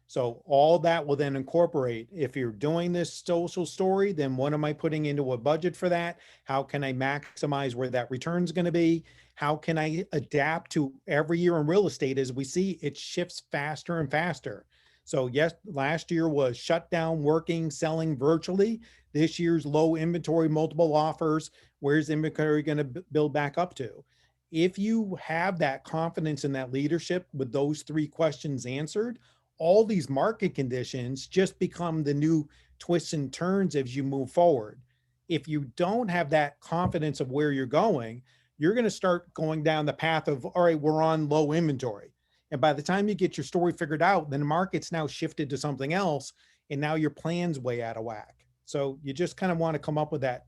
So all that will then incorporate, if you're doing this social story, then what am I putting into a budget for that? How can I maximize where that return is going to be? How can I adapt to every year in real estate? As we see, it shifts faster and faster. So yes, last year was shut down, working, selling virtually. This year's low inventory, multiple offers. Where's inventory going to build back up to? If you have that confidence in that leadership with those three questions answered, all these market conditions just become the new twists and turns as you move forward. If you don't have that confidence of where you're going, you're going to start going down the path of, all right, we're on low inventory. And by the time you get your story figured out, then the market's now shifted to something else. And now your plan's way out of whack. So you just kind of want to come up with that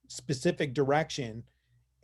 specific direction.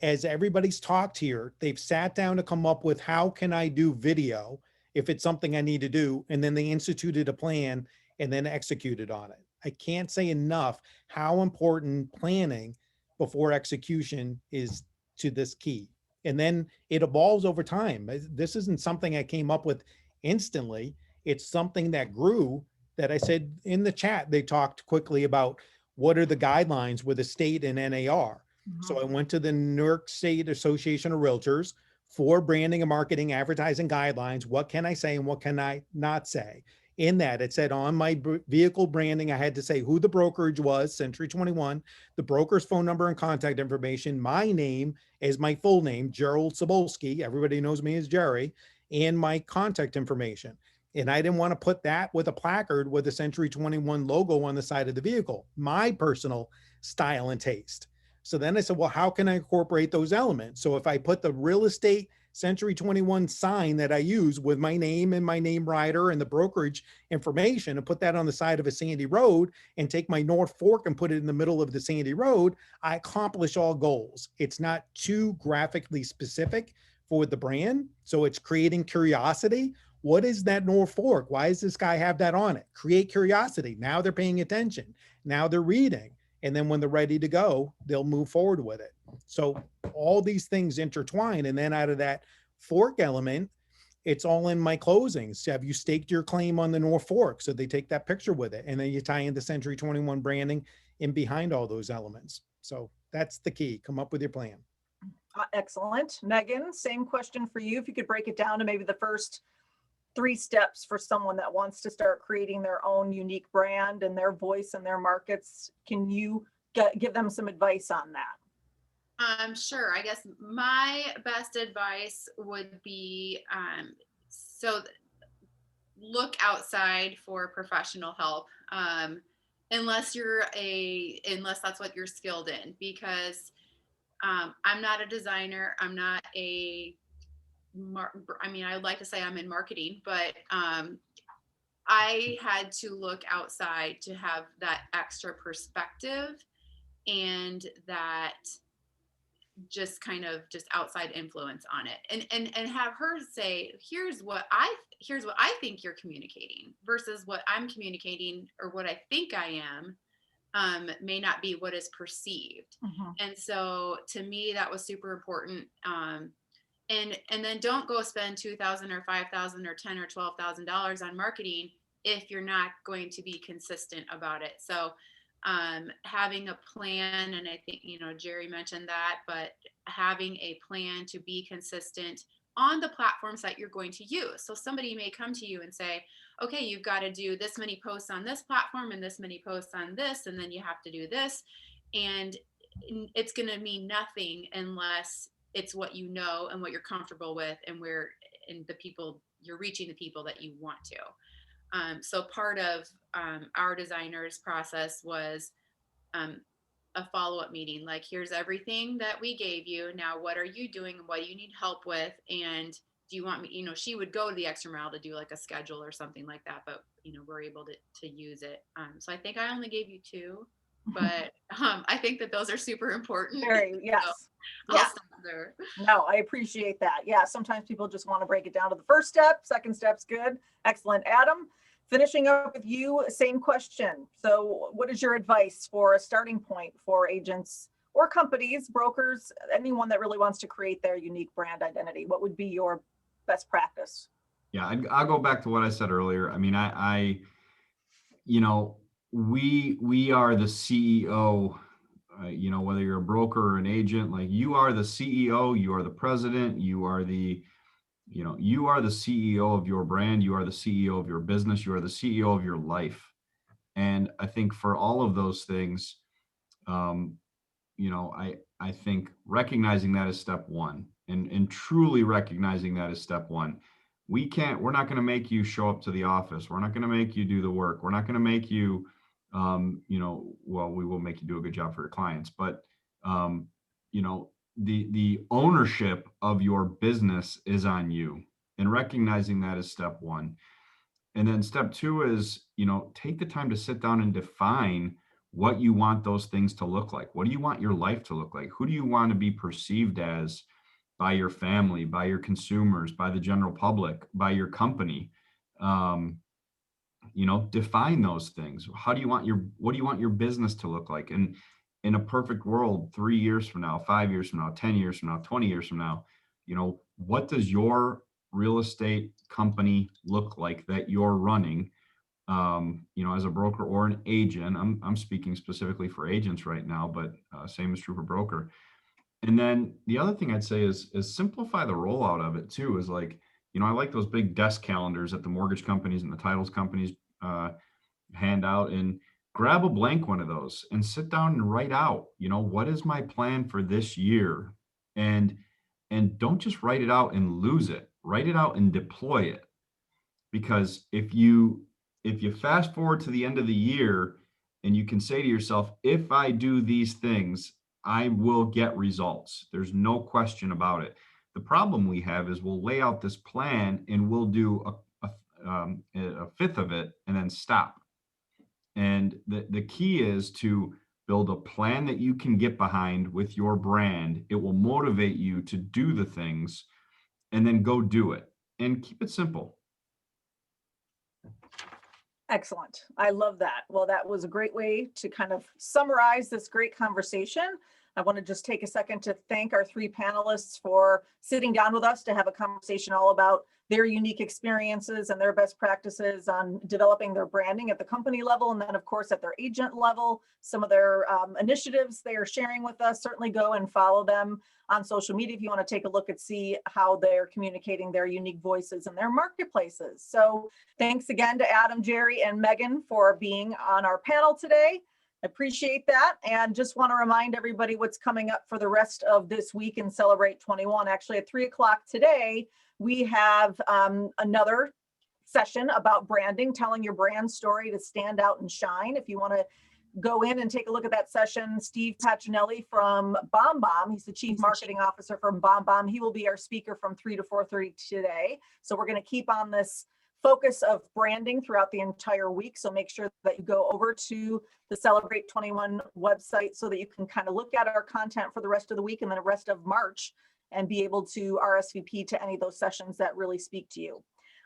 As everybody's talked here, they've sat down to come up with, how can I do video if it's something I need to do? And then they instituted a plan and then executed on it. I can't say enough how important planning before execution is to this key. And then it evolves over time. This isn't something I came up with instantly. It's something that grew, that I said in the chat, they talked quickly about what are the guidelines with the state and NAR. So I went to the New York State Association of Realtors for branding and marketing advertising guidelines. What can I say and what can I not say? In that, it said on my vehicle branding, I had to say who the brokerage was, Century 21, the broker's phone number and contact information, my name as my full name, Gerald Cebulski, everybody knows me as Jerry, and my contact information. And I didn't want to put that with a placard with a Century 21 logo on the side of the vehicle, my personal style and taste. So then I said, well, how can I incorporate those elements? So if I put the real estate Century 21 sign that I use with my name and my name rider and the brokerage information and put that on the side of a sandy road and take my North Fork and put it in the middle of the sandy road, I accomplish all goals. It's not too graphically specific for the brand. So it's creating curiosity. What is that North Fork? Why does this guy have that on it? Create curiosity. Now they're paying attention. Now they're reading. And then when they're ready to go, they'll move forward with it. So all these things intertwine. And then out of that fork element, it's all in my closings. Have you staked your claim on the North Fork? So they take that picture with it. And then you tie in the Century 21 branding in behind all those elements. So that's the key. Come up with your plan. Excellent. Megan, same question for you. If you could break it down to maybe the first three steps for someone that wants to start creating their own unique brand and their voice in their markets. Can you give them some advice on that? Sure. I guess my best advice would be, look outside for professional help. Unless that's what you're skilled in, because I'm not a designer. I'm not I would like to say I'm in marketing, but I had to look outside to have that extra perspective and that just kind of just outside influence on it, and have her say, here's what I think you're communicating versus what I'm communicating, or what I think I am may not be what is perceived. And so to me, that was super important. And then don't go spend $2,000 or $5,000 or $10,000 or $12,000 on marketing if you're not going to be consistent about it. So having a plan, and I think, Jerry mentioned that, but having a plan to be consistent on the platforms that you're going to use. So somebody may come to you and say, okay, you've got to do this many posts on this platform and this many posts on this, and then you have to do this. And it's going to mean nothing unless it's what you know and what you're comfortable with, and the people you're reaching, the people that you want to. So part of our designers process was a follow-up meeting, like, here's everything that we gave you. Now, what are you doing? What do you need help with? And do you want me, she would go to the extra mile to do like a schedule or something like that, but we're able to use it. So I think I only gave you 2, but I think that those are super important. Very, yes. So Yeah. I'll stop there. No, I appreciate that. Yeah, sometimes people just want to break it down to the first step. Second step's good. Excellent. Adam, finishing up with you, same question. So what is your advice for a starting point for agents or companies, brokers, anyone that really wants to create their unique brand identity? What would be your best practice? Yeah, I'll go back to what I said earlier. I mean, we are the CEO. Whether you're a broker or an agent, like, you are the CEO, you are the president, you are the CEO of your brand, you are the CEO of your business, you are the CEO of your life. And I think for all of those things, I think recognizing that is step one, and truly recognizing that is step one. We're not going to make you show up to the office. We're not going to make you do the work. We're not going to make you, well, we will make you do a good job for your clients, but, the ownership of your business is on you, and recognizing that is step one. And then step two is, take the time to sit down and define what you want those things to look like. What do you want your life to look like? Who do you want to be perceived as by your family, by your consumers, by the general public, by your company? Define those things. What do you want your business to look like? And in a perfect world, 3 years from now, 5 years from now, 10 years from now, 20 years from now, what does your real estate company look like that you're running? As a broker or an agent. I'm speaking specifically for agents right now, but same is true for broker. And then the other thing I'd say is simplify the rollout of it too. Is like, I like those big desk calendars that the mortgage companies and the titles companies hand out, and grab a blank one of those and sit down and write out, what is my plan for this year? And don't just write it out and lose it. Write it out and deploy it. Because if you fast forward to the end of the year and you can say to yourself, if I do these things, I will get results. There's no question about it. The problem we have is we'll lay out this plan and we'll do a fifth of it and then stop. And the key is to build a plan that you can get behind with your brand. It will motivate you to do the things, and then go do it, and keep it simple. Excellent. I love that. Well, that was a great way to kind of summarize this great conversation. I want to just take a second to thank our 3 panelists for sitting down with us to have a conversation all about their unique experiences and their best practices on developing their branding at the company level. And then, of course, at their agent level, some of their initiatives they are sharing with us. Certainly go and follow them on social media if you want to take a look and see how they're communicating their unique voices in their marketplaces. So thanks again to Adam, Jerry, and Megan for being on our panel today. Appreciate that. And just want to remind everybody what's coming up for the rest of this week in Celebrate 21. Actually, at 3 o'clock today, we have another session about branding, telling your brand story to stand out and shine. If you want to go in and take a look at that session, Steve Patronelli from BombBomb, he's the Chief Marketing Officer from BombBomb. He will be our speaker from 3 to 4:30 today. So we're going to keep on this focus of branding throughout the entire week. So make sure that you go over to the Celebrate 21 website so that you can kind of look at our content for the rest of the week and then the rest of March, and be able to RSVP to any of those sessions that really speak to you.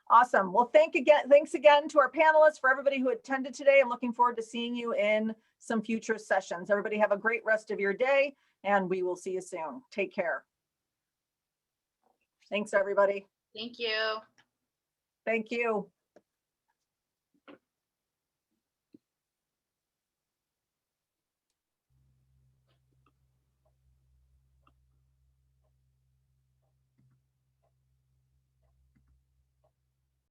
Awesome. Well, thanks again to our panelists, for everybody who attended today. I'm looking forward to seeing you in some future sessions. Everybody have a great rest of your day, and we will see you soon. Take care. Thanks, everybody. Thank you. Thank you.